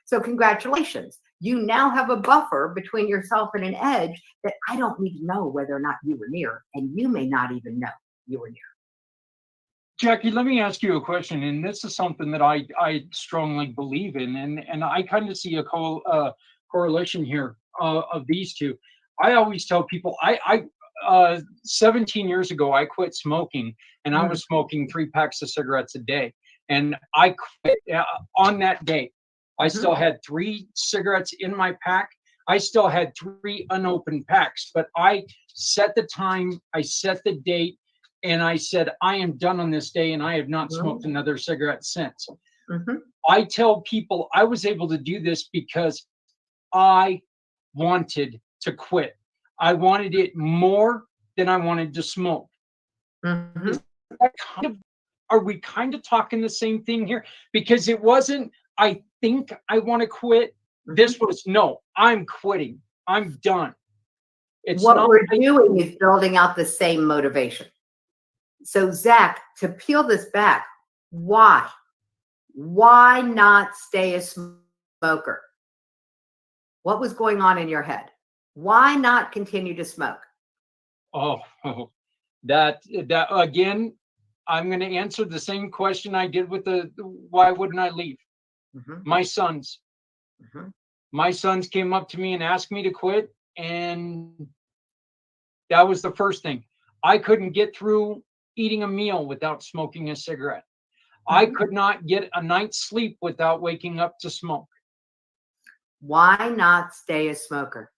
So congratulations. You now have a buffer between yourself and an edge that I don't need to know whether or not you were near, and you may not even know you were near. Jackie, let me ask you a question, and this is something that I strongly believe in, and I kind of see a correlation here of these two. I always tell people, 17 years ago, I quit smoking, and I was smoking 3 packs of cigarettes a day, and I quit on that day. I still had 3 cigarettes in my pack. I still had 3 unopened packs, but I set the time, I set the date, and I said, I am done on this day, and I have not smoked another cigarette since. I tell people I was able to do this because I wanted to quit. I wanted it more than I wanted to smoke. Is that are we kind of talking the same thing here? Because it wasn't, I think I want to quit. This was, no, I'm quitting. I'm done. It's what not we're doing is building out the same motivation. So Zach, to peel this back, why? Why not stay a smoker? What was going on in your head? Why not continue to smoke? Oh, that again, I'm going to answer the same question I did with the why wouldn't I leave? My sons. My sons came up to me and asked me to quit, and that was the first thing. I couldn't get through eating a meal without smoking a cigarette. I could not get a night's sleep without waking up to smoke. Why not stay a smoker?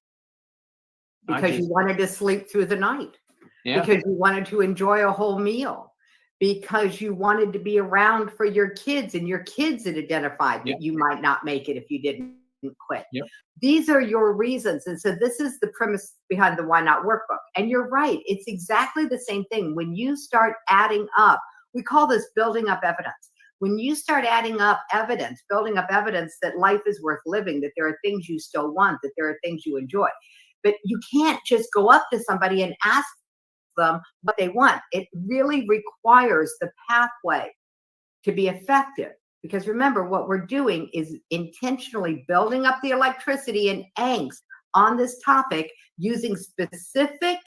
Because you wanted to sleep through the night. Yeah. Because you wanted to enjoy a whole meal. Because you wanted to be around for your kids, and your kids had identified that you might not make it if you didn't quit. These are your reasons. And so this is the premise behind the Why Not Workbook. And you're right. It's exactly the same thing. When you start adding up, we call this building up evidence. When you start adding up evidence, building up evidence that life is worth living, that there are things you still want, that there are things you enjoy. But you can't just go up to somebody and ask them what they want. It really requires the pathway to be effective. Because remember, what we're doing is intentionally building up the electricity and angst on this topic using specific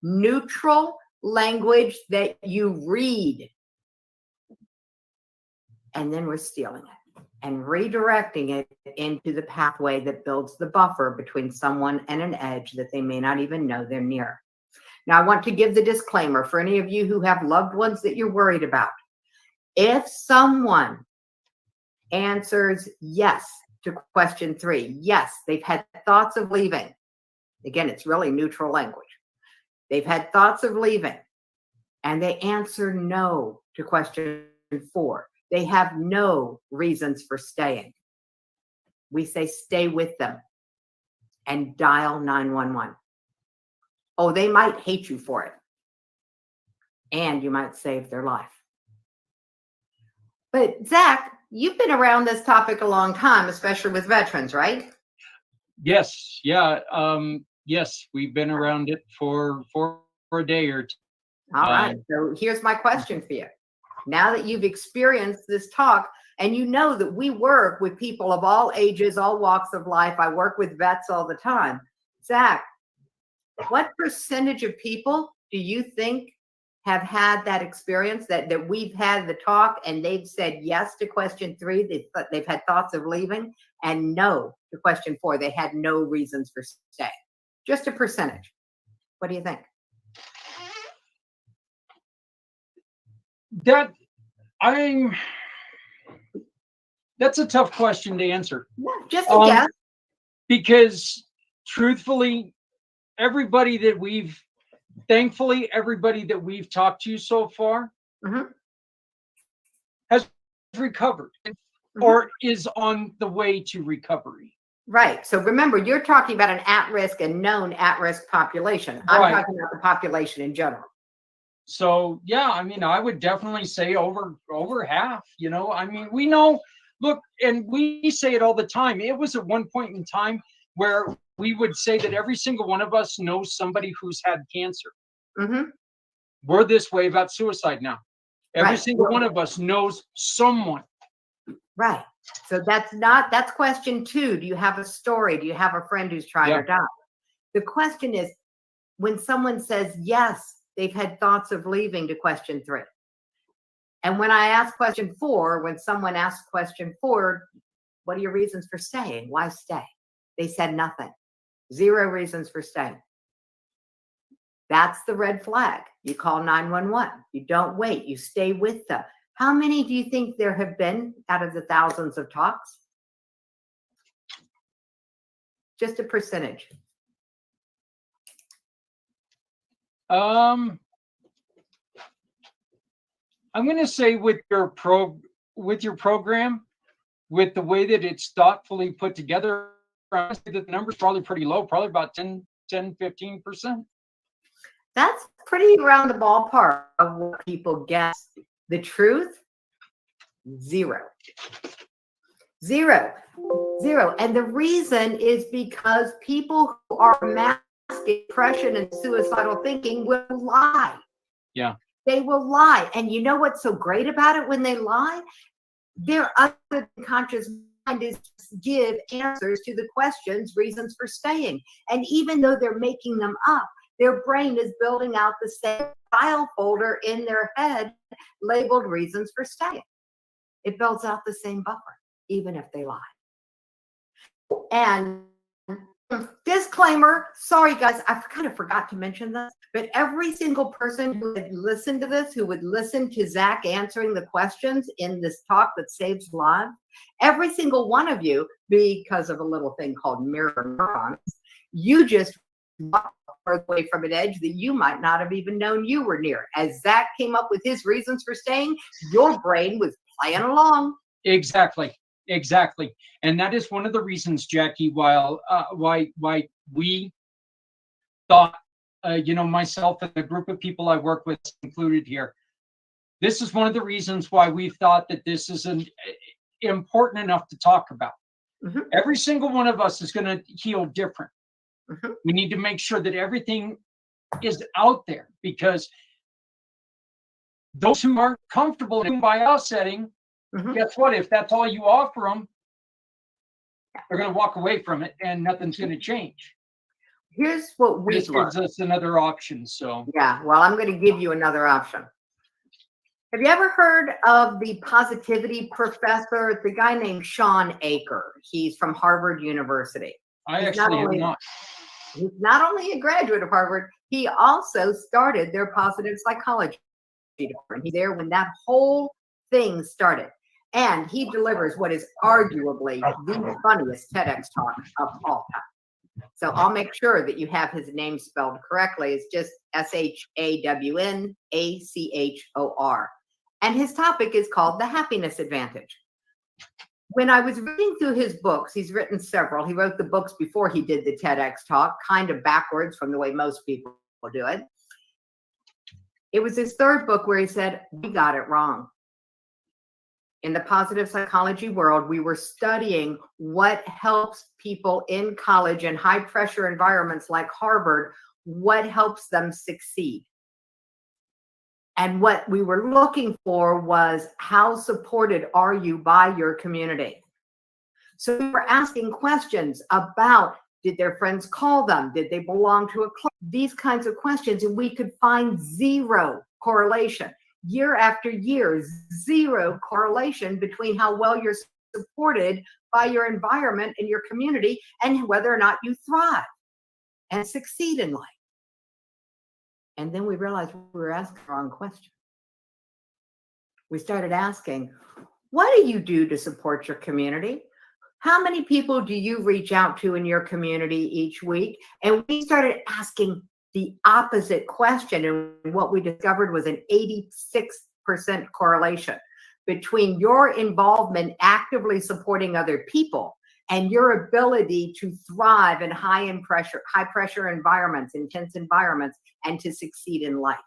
neutral language that you read. And then we're stealing it and redirecting it into the pathway that builds the buffer between someone and an edge that they may not even know they're near. Now, I want to give the disclaimer for any of you who have loved ones that you're worried about. If someone answers yes to question 3, yes, they've had thoughts of leaving. Again, it's really neutral language. They've had thoughts of leaving, and they answer no to question 4. They have no reasons for staying. We say stay with them and dial 911. Oh, they might hate you for it. And you might save their life. But Zach, you've been around this topic a long time, especially with veterans, right? Yes. Yeah. Yes, we've been around it for a day or two. All right. So here's my question for you. Now that you've experienced this talk, and you know that we work with people of all ages, all walks of life. I work with vets all the time. Zach, what percentage of people do you think have had that experience that we've had the talk and they've said yes to question 3, they've had thoughts of leaving, and no to question 4, they had no reasons for staying? Just a percentage. What do you think? That's a tough question to answer. Yeah, just a guess. Because truthfully, thankfully, everybody that we've talked to so far has recovered or is on the way to recovery. Right. So remember, you're talking about an at-risk and known at-risk population. I'm talking about the population in general. So yeah, I mean, I would definitely say over half. I mean, we know look, and we say it all the time. It was at one point in time where we would say that every single one of us knows somebody who's had cancer. Mm-hmm. We're this way about suicide now. Every Right. single one of us knows someone. Right. So that's question 2. Do you have a story? Do you have a friend who's tried Yeah. or died? The question is, when someone says yes, they've had thoughts of leaving, to question 3. And when I ask question 4, when someone asks question 4, what are your reasons for staying? Why stay? They said nothing. 0 reasons for staying. That's the red flag. You call 911. You don't wait. You stay with them. How many do you think there have been out of the thousands of talks? Just a percentage. I'm going to say with your program, with the way that it's thoughtfully put together, honestly, the number's probably pretty low, probably about 15%. That's pretty around the ballpark of what people guess. The truth, 0. 0. 0. And the reason is because people who are masked depression and suicidal thinking will lie. Yeah. They will lie. And you know what's so great about it when they lie? Their unconscious mind is to give answers to the questions, reasons for staying. And even though they're making them up, their brain is building out the same file folder in their head labeled reasons for staying. It builds out the same buffer, even if they lie. And disclaimer, sorry guys, I kind of forgot to mention this, but every single person who would listen to this, who would listen to Zach answering the questions in this talk that saves lives, every single one of you, because of a little thing called mirror neurons, you just walked further away from an edge that you might not have even known you were near. As Zach came up with his reasons for staying, your brain was playing along. Exactly. And that is one of the reasons, Jackie, why we thought, myself and the group of people I work with included here, this is one of the reasons why we thought that this is important enough to talk about. Mm-hmm. Every single one of us is going to heal different. Mm-hmm. We need to make sure that everything is out there, because those who aren't comfortable in a kumbaya setting, Mm-hmm. guess what? If that's all you offer them, they're going to walk away from it and nothing's going to change. Here's what we This gives us another option. So yeah, well, I'm going to give you another option. Have you ever heard of the positivity professor, the guy named Sean Aker? He's from Harvard University. I He's actually have not. He's not only a graduate of Harvard, he also started their positive psychology department. He's there when that whole thing started. And he delivers what is arguably the funniest TEDx talk of all time. So I'll make sure that you have his name spelled correctly. It's just SHAWNACHOR. And his topic is called The Happiness Advantage. When I was reading through his books, he's written several. He wrote the books before he did the TEDx talk, kind of backwards from the way most people do it. It was his 3rd book where he said, we got it wrong. In the positive psychology world, we were studying what helps people in college and high pressure environments like Harvard, what helps them succeed. And what we were looking for was, how supported are you by your community? So we were asking questions about, did their friends call them? Did they belong to a club? These kinds of questions, and we could find 0 correlation. Year after year, 0 correlation between how well you're supported by your environment and your community and whether or not you thrive and succeed in life. And then we realized we were asking the wrong question. We started asking, what do you do to support your community? How many people do you reach out to in your community each week? And we started asking the opposite question. And what we discovered was an 86% correlation between your involvement actively supporting other people and your ability to thrive in high pressure environments, intense environments, and to succeed in life.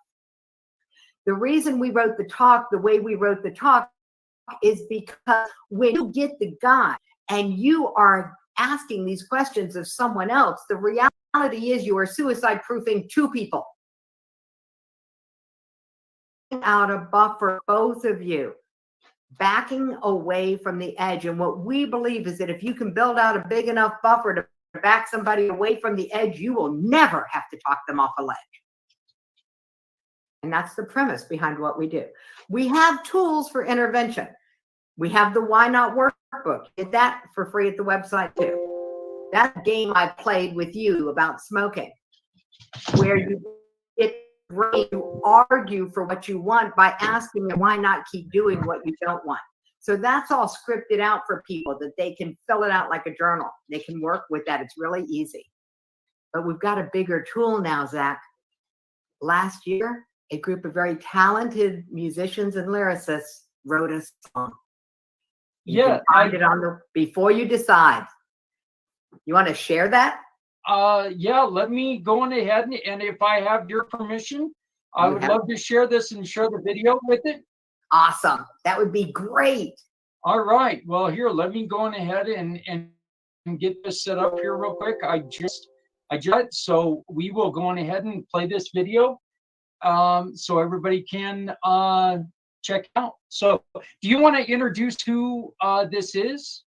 The reason we wrote the talk the way we wrote the talk is because when you get the guy and you are asking these questions of someone else, the reality is you are suicide proofing two people. Out a buffer, both of you, backing away from the edge. And what we believe is that if you can build out a big enough buffer to back somebody away from the edge, you will never have to talk them off a ledge. And that's the premise behind what we do. We have tools for intervention. We have the Why Not workbook. Did that for free at the website too. That game I played with you about smoking, where you get ready to argue for what you want by asking them why not keep doing what you don't want. So that's all scripted out for people that they can fill it out like a journal. They can work with that. It's really easy. But we've got a bigger tool now, Zach. Last year, a group of very talented musicians and lyricists wrote a song. You can find it on the before you decide. You want to share that? Yeah, let me go on ahead and if I have your permission, I would love to share this and share the video with it. Awesome. That would be great. All right. Well, here, let me go on ahead and get this set up here real quick. I just so we will go on ahead and play this video so everybody can check out. So do you want to introduce who this is?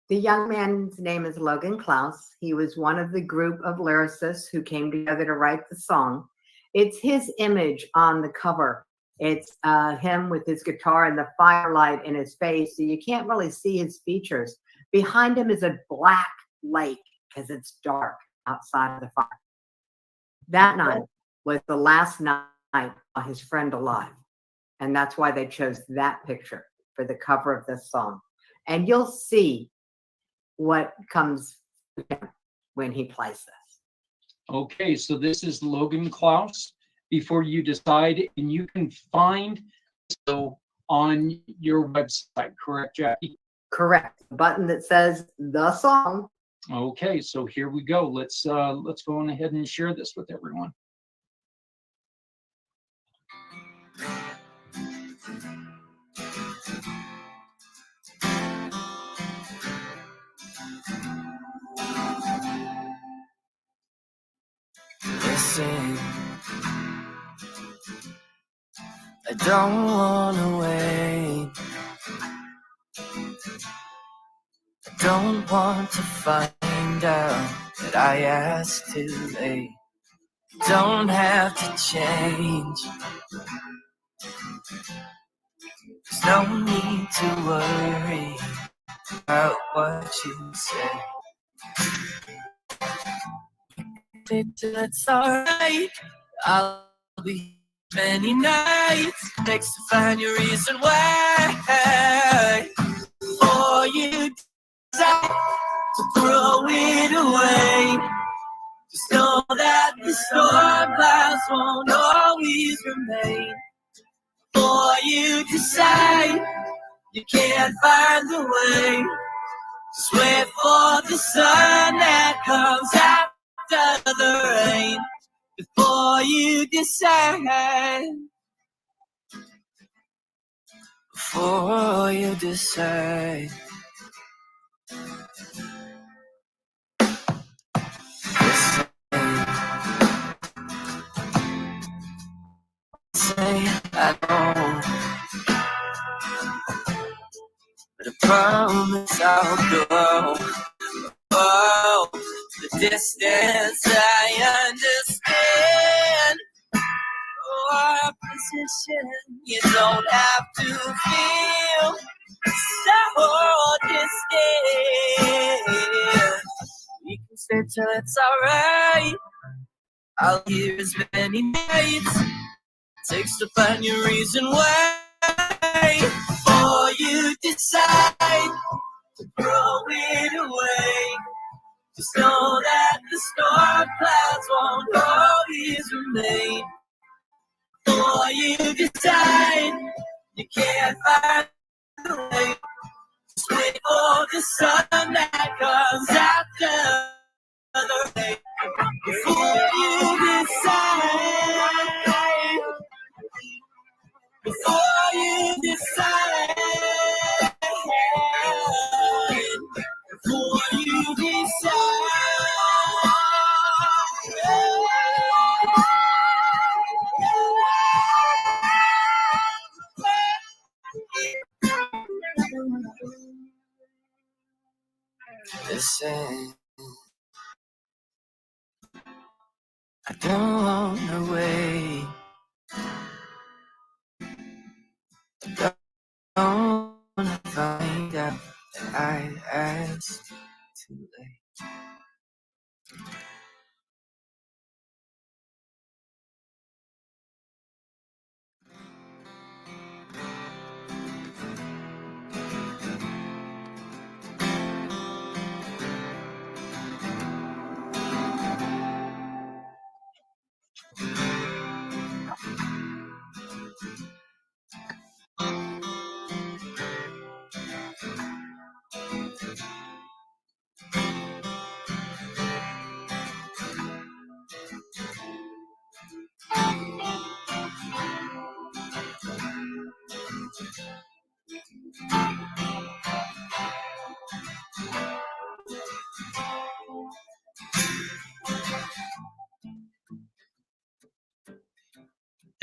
The young man's name is Logan Klaus. He was one of the group of lyricists who came together to write the song. It's his image on the cover. It's him with his guitar and the firelight in his face, so you can't really see his features. Behind him is a black lake because it's dark outside of the fire. That night was the last night of his friend alive, and that's why they chose that picture for the cover of this song. And you'll see what comes when he plays this. Okay, so this is Logan Klaus. Before you decide, and you can find so on your website, correct, Jackie? Correct. The button that says the song. Okay, so here we go. Let's go on ahead and share this with everyone. Listen, I don't wanna wait. I don't want to find out that I asked too late. Don't have to change. There's no need to worry about what you say. It's alright. I'll be many nights. Takes to find your reason why. Or you decide to throw it away. Just know that the storm clouds won't always remain. Or you decide you can't find the way. Just wait for the sun that comes after the rain. Before you decide. Before you decide. Say I know, but I promise I'll go. Oh, the distance I understand. Our position, you don't have to feel so distant. You can stay till it's alright. I'll hear as many nights takes to find your reason why. Before you decide to throw it away, just know that the storm clouds won't always remain. Before you decide you can't find the way, just wait for the sun that comes after the rain. Before you decide. Before you decide. listen. I don't wanna wait. I don't wanna find out that I asked too late.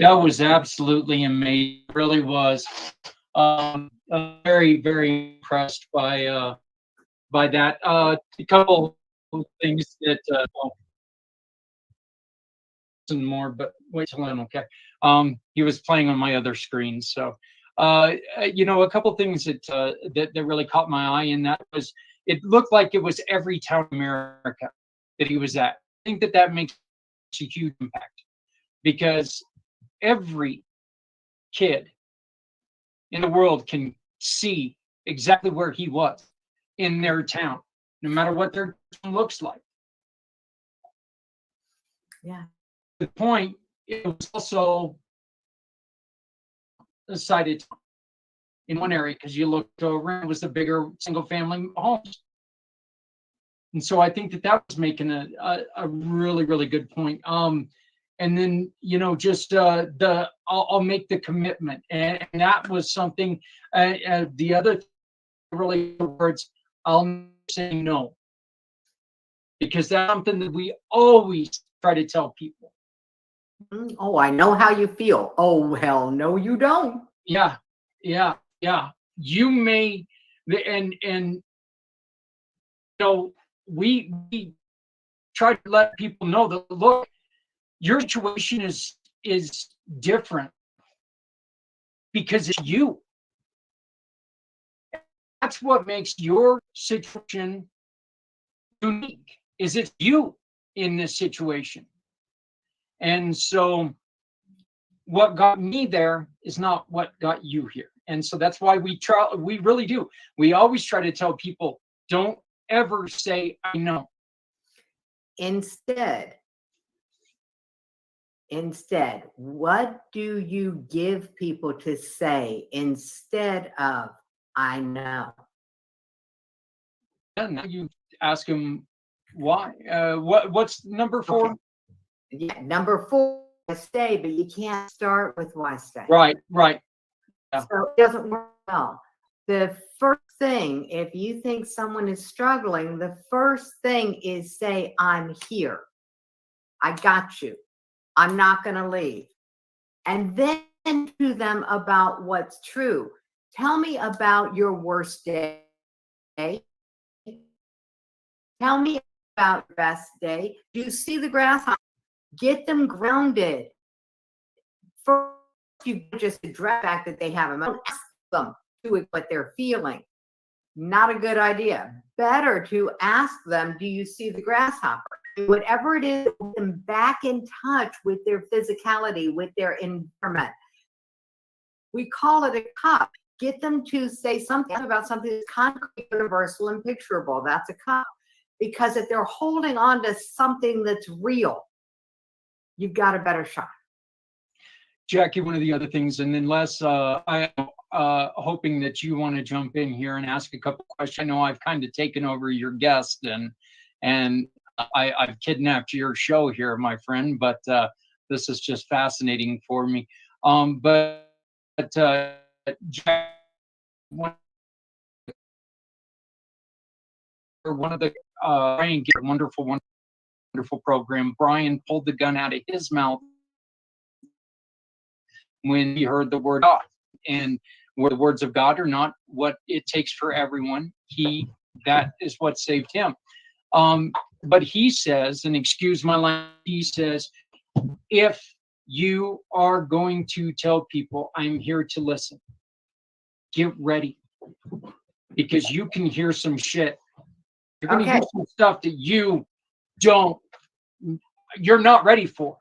That was absolutely amazing. It really was. I'm very, very impressed by that. A couple of things that and more, but wait till I'm okay. He was playing on my other screen, so a couple things that really caught my eye, and that was it looked like it was every town in America that he was at. I think that makes a huge impact because every kid in the world can see exactly where he was in their town, no matter what their town looks like. Yeah. The point, it was also cited in one area because you looked over and it was the bigger single family homes. And so I think that was making a really, really good point. And then, just I'll make the commitment. And that was something, the other really words, I'll never say no. Because that's something that we always try to tell people. Oh, I know how you feel. Oh, hell no, you don't. Yeah. You may, and we try to let people know that, look, your situation is different because it's you. That's what makes your situation unique, is it's you in this situation. And so what got me there is not what got you here. And so that's why we really do. We always try to tell people, don't ever say, I know. Instead, what do you give people to say instead of, I know? And now you ask them why. What's number 4? Okay. Yeah, number 4, why stay, but you can't start with why stay. Right. Yeah. So it doesn't work well. The first thing, if you think someone is struggling, the first thing is say, I'm here. I got you. I'm not going to leave. And then to them about what's true. Tell me about your worst day. Tell me about your best day. Do you see the grasshopper? Get them grounded. First, you just address the fact that they have them. Don't ask them to what they're feeling. Not a good idea. Better to ask them, do you see the grasshopper? Whatever it is, put them back in touch with their physicality, with their environment. We call it a cup. Get them to say something about something that's concrete, universal, and picturable. That's a cup. Because if they're holding on to something that's real, you've got a better shot. Jackie, one of the other things, and then Les, I am hoping that you want to jump in here and ask a couple questions. I know I've kind of taken over your guest and I've kidnapped your show here, my friend, but this is just fascinating for me. Jack, one of the Brian gave a wonderful program. Brian pulled the gun out of his mouth when he heard the word God, and where the words of God are not what it takes for everyone. He that is what saved him. But he says, and excuse my language, he says, if you are going to tell people I'm here to listen, get ready, because you can hear some shit. You're going to hear some stuff that you're not ready for,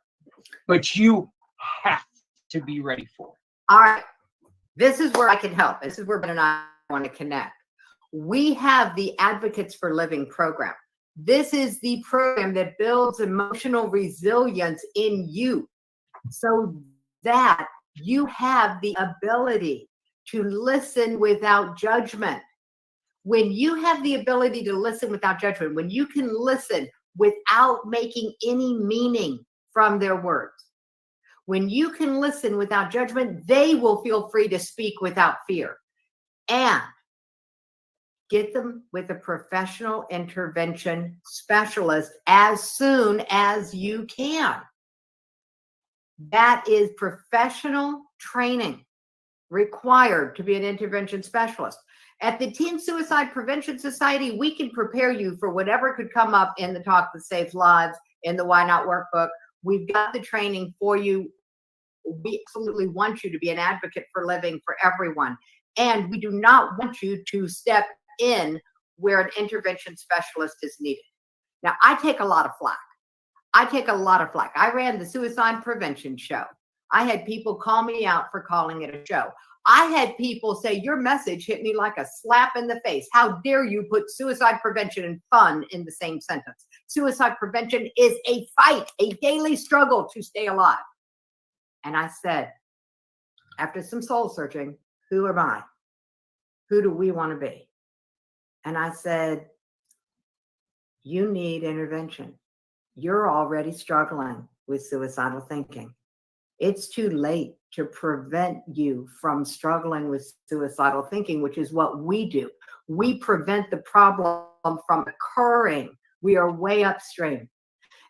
but you have to be ready for. All right. This is where I can help. This is where Ben and I want to connect. We have the Advocates for Living program. This is the program that builds emotional resilience in you so that you have the ability to listen without judgment. When you have the ability to listen without judgment, when you can listen without making any meaning from their words, when you can listen without judgment, they will feel free to speak without fear. And get them with a professional intervention specialist as soon as you can. That is professional training required to be an intervention specialist. At the Teen Suicide Prevention Society, we can prepare you for whatever could come up in the Talk That Saves Lives, in the Why Not workbook. We've got the training for you. We absolutely want you to be an advocate for living for everyone. And we do not want you to step in where an intervention specialist is needed. Now, I take a lot of flack. I ran the suicide prevention show. I had people call me out for calling it a show. I had people say, your message hit me like a slap in the face. How dare you put suicide prevention and fun in the same sentence? Suicide prevention is a fight, a daily struggle to stay alive. And I said, after some soul searching, who am I? Who do we want to be? And I said, you need intervention. You're already struggling with suicidal thinking. It's too late to prevent you from struggling with suicidal thinking, which is what we do. We prevent the problem from occurring. We are way upstream.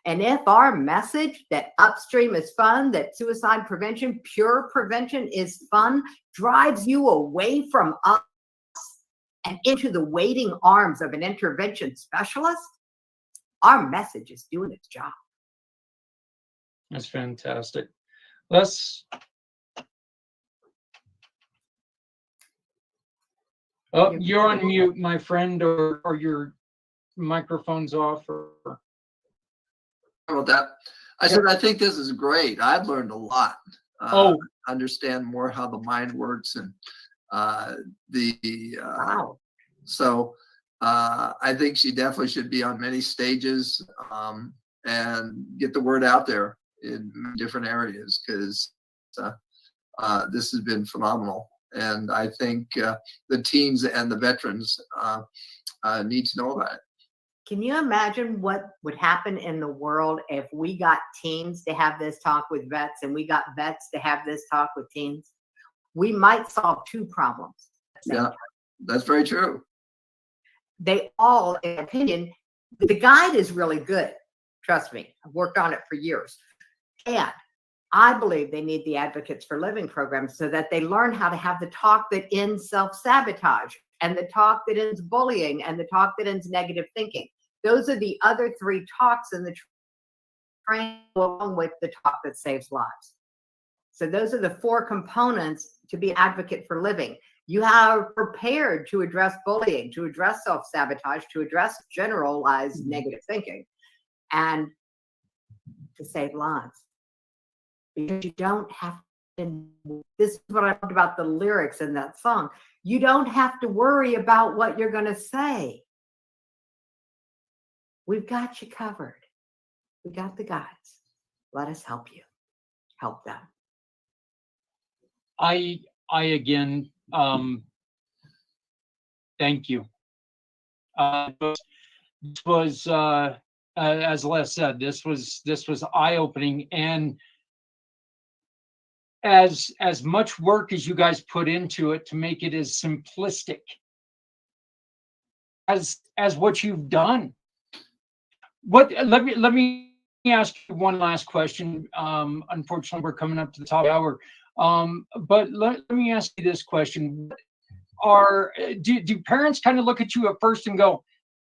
And if our message that upstream is fun, that suicide prevention, pure prevention is fun, drives you away from us and into the waiting arms of an intervention specialist, our message is doing its job. That's fantastic. You're on mute, my friend, or your microphone's off. About that, I said, I think this is great. I've learned a lot. Understand more how the mind works and Wow. So I think she definitely should be on many stages and get the word out there in different areas, because this has been phenomenal. And I think the teens and the veterans need to know about it. Can you imagine what would happen in the world if we got teens to have this talk with vets and we got vets to have this talk with teens? We might solve two problems. Yeah, that's very true. They all, in my opinion, the guide is really good. Trust me, I've worked on it for years. And I believe they need the Advocates for Living program so that they learn how to have the talk that ends self-sabotage, and the talk that ends bullying, and the talk that ends negative thinking. Those are the other three talks in the training, along with the talk that saves lives. So those are the four components to be an advocate for living. You are prepared to address bullying, to address self-sabotage, to address generalized negative thinking, and to save lives. Because you don't have to, this is what I loved about the lyrics in that song. You don't have to worry about what you're going to say. We've got you covered. We got the guides. Let us help you. Help them. I again, thank you. This was, as Les said, this was eye-opening, and as much work as you guys put into it to make it as simplistic as what you've done. Let me ask you one last question. Unfortunately, we're coming up to the top of the hour. But let me ask you this question. do parents kind of look at you at first and go,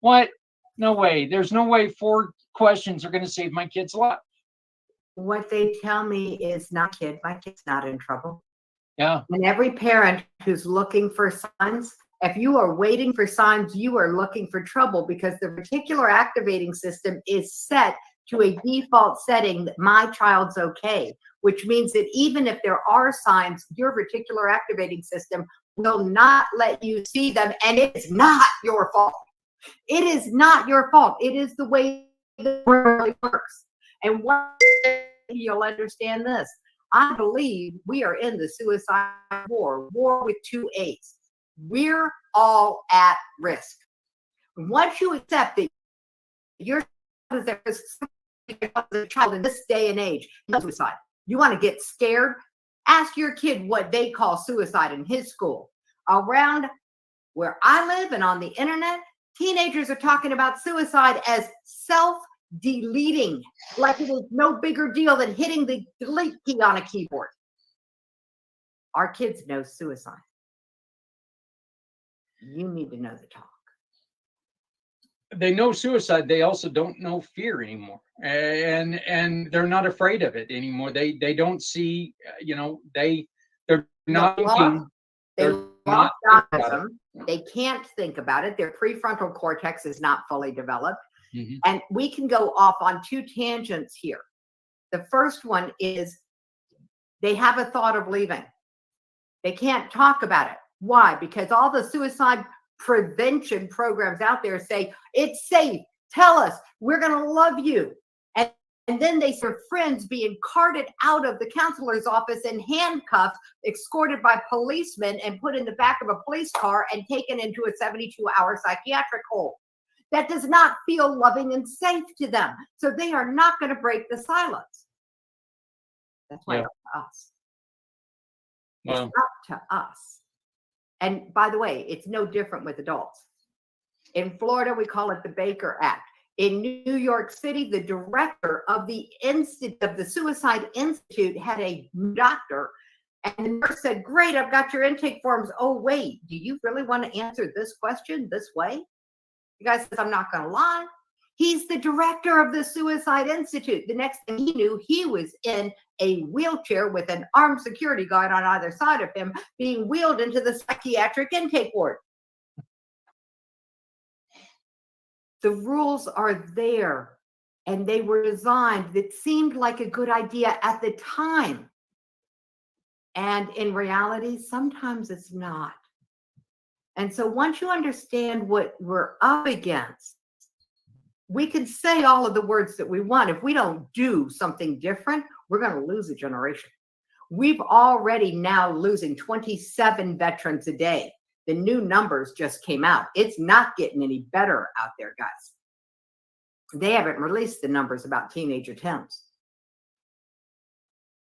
what? No way. There's no way 4 questions are going to save my kid's life. What they tell me is, not kid, my kid's not in trouble. Yeah. And every parent who's looking for signs, if you are waiting for signs, you are looking for trouble, because the reticular activating system is set to a default setting that my child's okay, which means that even if there are signs, your reticular activating system will not let you see them. And it is not your fault. It is not your fault. It is the way it really works. And one day you'll understand this. I believe we are in the suicide war with 2 A's. We're all at risk. Once you accept that your child is at risk, the child in this day and age, suicide, you want to get scared? Ask your kid what they call suicide in his school. Around where I live and on the internet, teenagers are talking about suicide as self-deleting, like it is no bigger deal than hitting the delete key on a keyboard. Our kids know suicide. You need to know the talk. They know suicide. They also don't know fear anymore, and they're not afraid of it anymore. They don't see, they're not thinking. They They're lost not autism. They can't think about it. Their prefrontal cortex is not fully developed. Mhm. And we can go off on 2 tangents here. The first one is they have a thought of leaving. They can't talk about it. Why? Because all the suicide prevention programs out there say, it's safe. Tell us. We're going to love you. And then they see their friends being carted out of the counselor's office in handcuffs, escorted by policemen, and put in the back of a police car and taken into a 72-hour psychiatric hold. That does not feel loving and safe to them. So they are not going to break the silence. That's why Yeah. it's up to us. Wow. It's up to us. And by the way, it's no different with adults. In Florida, we call it the Baker Act. In New York City, the director of the Suicide Institute had a doctor, and the nurse said, great, I've got your intake forms. Oh, wait, do you really want to answer this question this way? The guy says, I'm not going to lie. He's the director of the Suicide Institute. The next thing he knew, he was in a wheelchair with an armed security guard on either side of him, being wheeled into the psychiatric intake ward. The rules are there, and they were designed that seemed like a good idea at the time. And in reality, sometimes it's not. And so once you understand what we're up against, we can say all of the words that we want. If we don't do something different, we're going to lose a generation. We've already now losing 27 veterans a day. The new numbers just came out. It's not getting any better out there, guys. They haven't released the numbers about teenage attempts.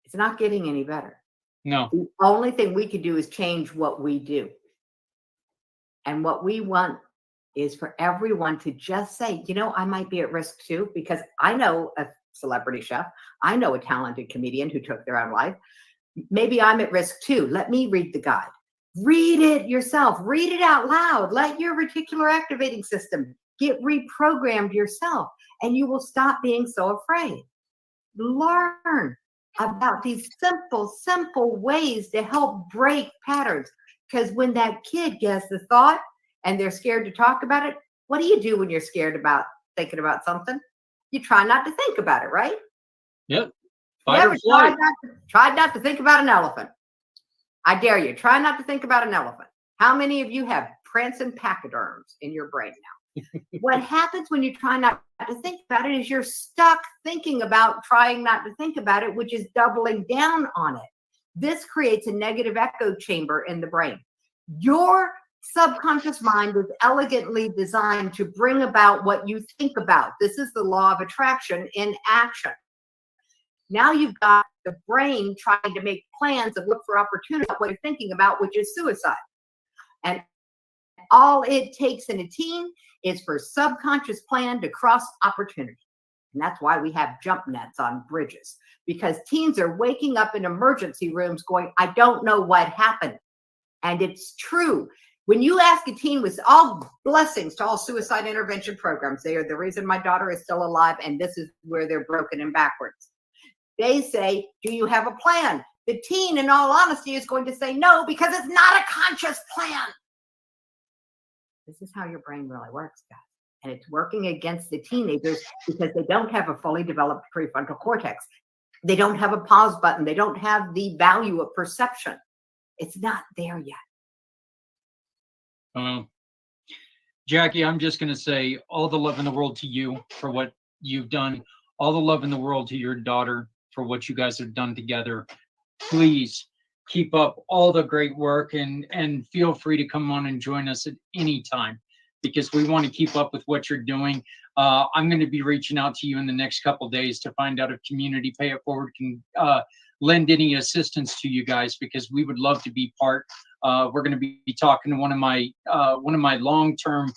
It's not getting any better. No. The only thing we can do is change what we do. And what we want is for everyone to just say, I might be at risk too, because I know a celebrity chef. I know a talented comedian who took their own life. Maybe I'm at risk too. Let me read the guide. Read it yourself. Read it out loud. Let your reticular activating system get reprogrammed yourself, and you will stop being so afraid. Learn about these simple ways to help break patterns. Because when that kid gets the thought and they're scared to talk about it, what do you do when you're scared about thinking about something? You try not to think about it, right? Yep. You ever tried not to think about an elephant? I dare you. Try not to think about an elephant. How many of you have prancing pachyderms in your brain now? What happens when you try not to think about it is you're stuck thinking about trying not to think about it, which is doubling down on it. This creates a negative echo chamber in the brain. Your subconscious mind is elegantly designed to bring about what you think about. This is the law of attraction in action. Now you've got the brain trying to make plans and look for opportunity, what you're thinking about, which is suicide. And all it takes in a teen is for subconscious plan to cross opportunity. And that's why we have jump nets on bridges, because teens are waking up in emergency rooms going, I don't know what happened. And it's true. When you ask a teen, with all blessings to all suicide intervention programs, they are the reason my daughter is still alive, and this is where they're broken and backwards. They say, do you have a plan? The teen, in all honesty, is going to say no, because it's not a conscious plan. This is how your brain really works, guys. And it's working against the teenagers because they don't have a fully developed prefrontal cortex. They don't have a pause button. They don't have the value of perception. It's not there yet. Jackie, I'm just going to say all the love in the world to you for what you've done. All the love in the world to your daughter for what you guys have done together. Please keep up all the great work, and feel free to come on and join us at any time, because we want to keep up with what you're doing. I'm going to be reaching out to you in the next couple of days to find out if Community Pay It Forward can lend any assistance to you guys, because we would love to be part. We're going to be talking to one of my long-term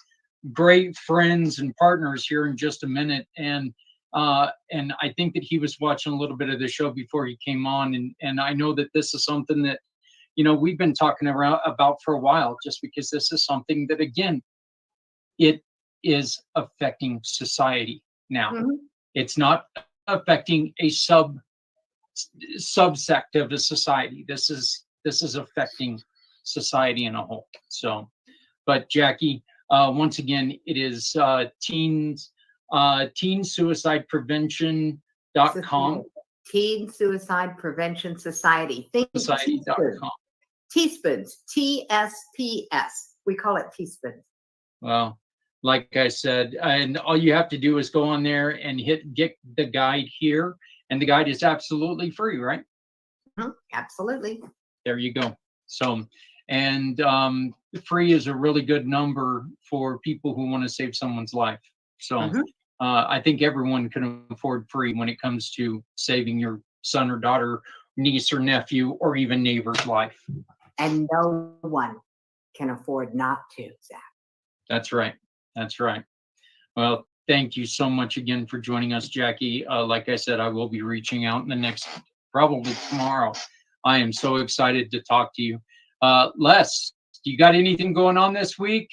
great friends and partners here in just a minute, and I think that he was watching a little bit of the show before he came on, and I know that this is something that, you know, we've been talking about for a while, just because this is something that, again, it is affecting society now. Mm-hmm. It's not affecting a subsect of a society. This is affecting society in a whole. So, but Jackie, once again, it is teensuicideprevention.com. Teen Suicide Prevention Society. Think Society.com. Teaspoons. TSPS. We call it teaspoons. Well, like I said, and all you have to do is go on there and get the guide here, and the guide is absolutely free, right? Absolutely. There you go. So, and free is a really good number for people who want to save someone's life. So I think everyone can afford free when it comes to saving your son or daughter, niece or nephew, or even neighbor's life. And no one can afford not to, Zach. That's right. That's right. Well, thank you so much again for joining us, Jackie. Like I said, I will be reaching out in the next, probably tomorrow. I am so excited to talk to you. Les, you got anything going on this week?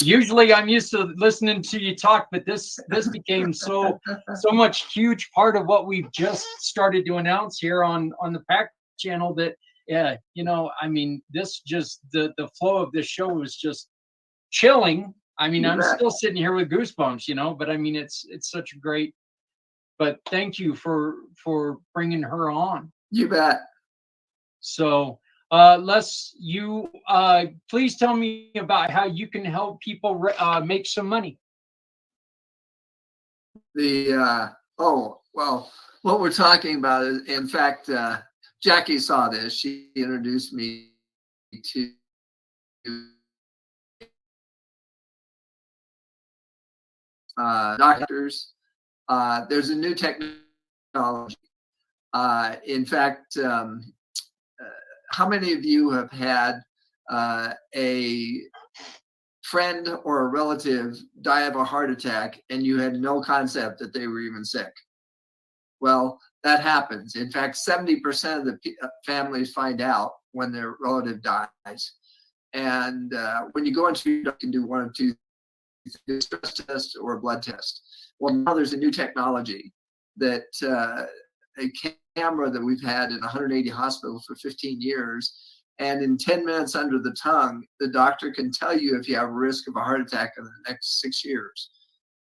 Usually I'm used to listening to you talk, but this became so much huge part of what we've just started to announce here on the PAC channel that, you know, I mean, this just, the flow of this show was just chilling. I mean, I'm still sitting here with goosebumps, you know, but I mean, it's such a great, but thank you for bringing her on. You bet. So, Les, you please tell me about how you can help people make some money. Well, what we're talking about is, in fact, Jackie saw this. She introduced me to doctors. There's a new technology. In fact, how many of you have had a friend or a relative die of a heart attack and you had no concept that they were even sick? Well, that happens. In fact, 70% of the families find out when their relative dies. And when you go into, you can do one of two, a stress test or a blood test. Well, now there's a new technology that a camera that we've had in 180 hospitals for 15 years. And in 10 minutes under the tongue, the doctor can tell you if you have a risk of a heart attack in the next 6 years.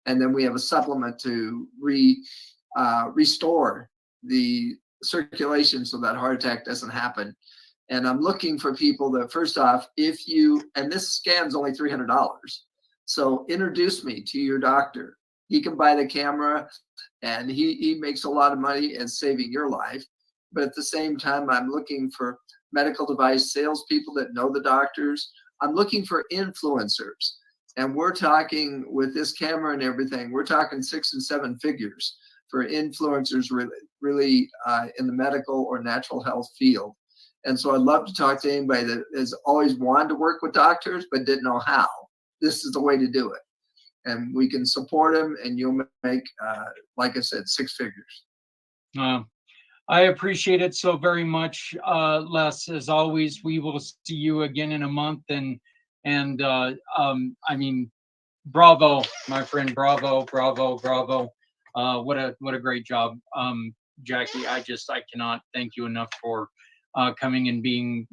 And then we have a supplement to restore the circulation so that heart attack doesn't happen. And I'm looking for people that, first off, if you, and this scan's only $300. So introduce me to your doctor. He can buy the camera, and he makes a lot of money in saving your life. But at the same time, I'm looking for medical device salespeople that know the doctors. I'm looking for influencers. And we're talking, with this camera and everything, we're talking 6 and 7 figures for influencers really in the medical or natural health field. And so I'd love to talk to anybody that has always wanted to work with doctors but didn't know how. This is the way to do it. And we can support them, and you'll make, like I said, 6 figures. I appreciate it so very much, Les. As always, we will see you again in a month, and I mean, bravo, my friend, bravo, bravo, bravo. What a great job, Jackie. I cannot thank you enough for coming and being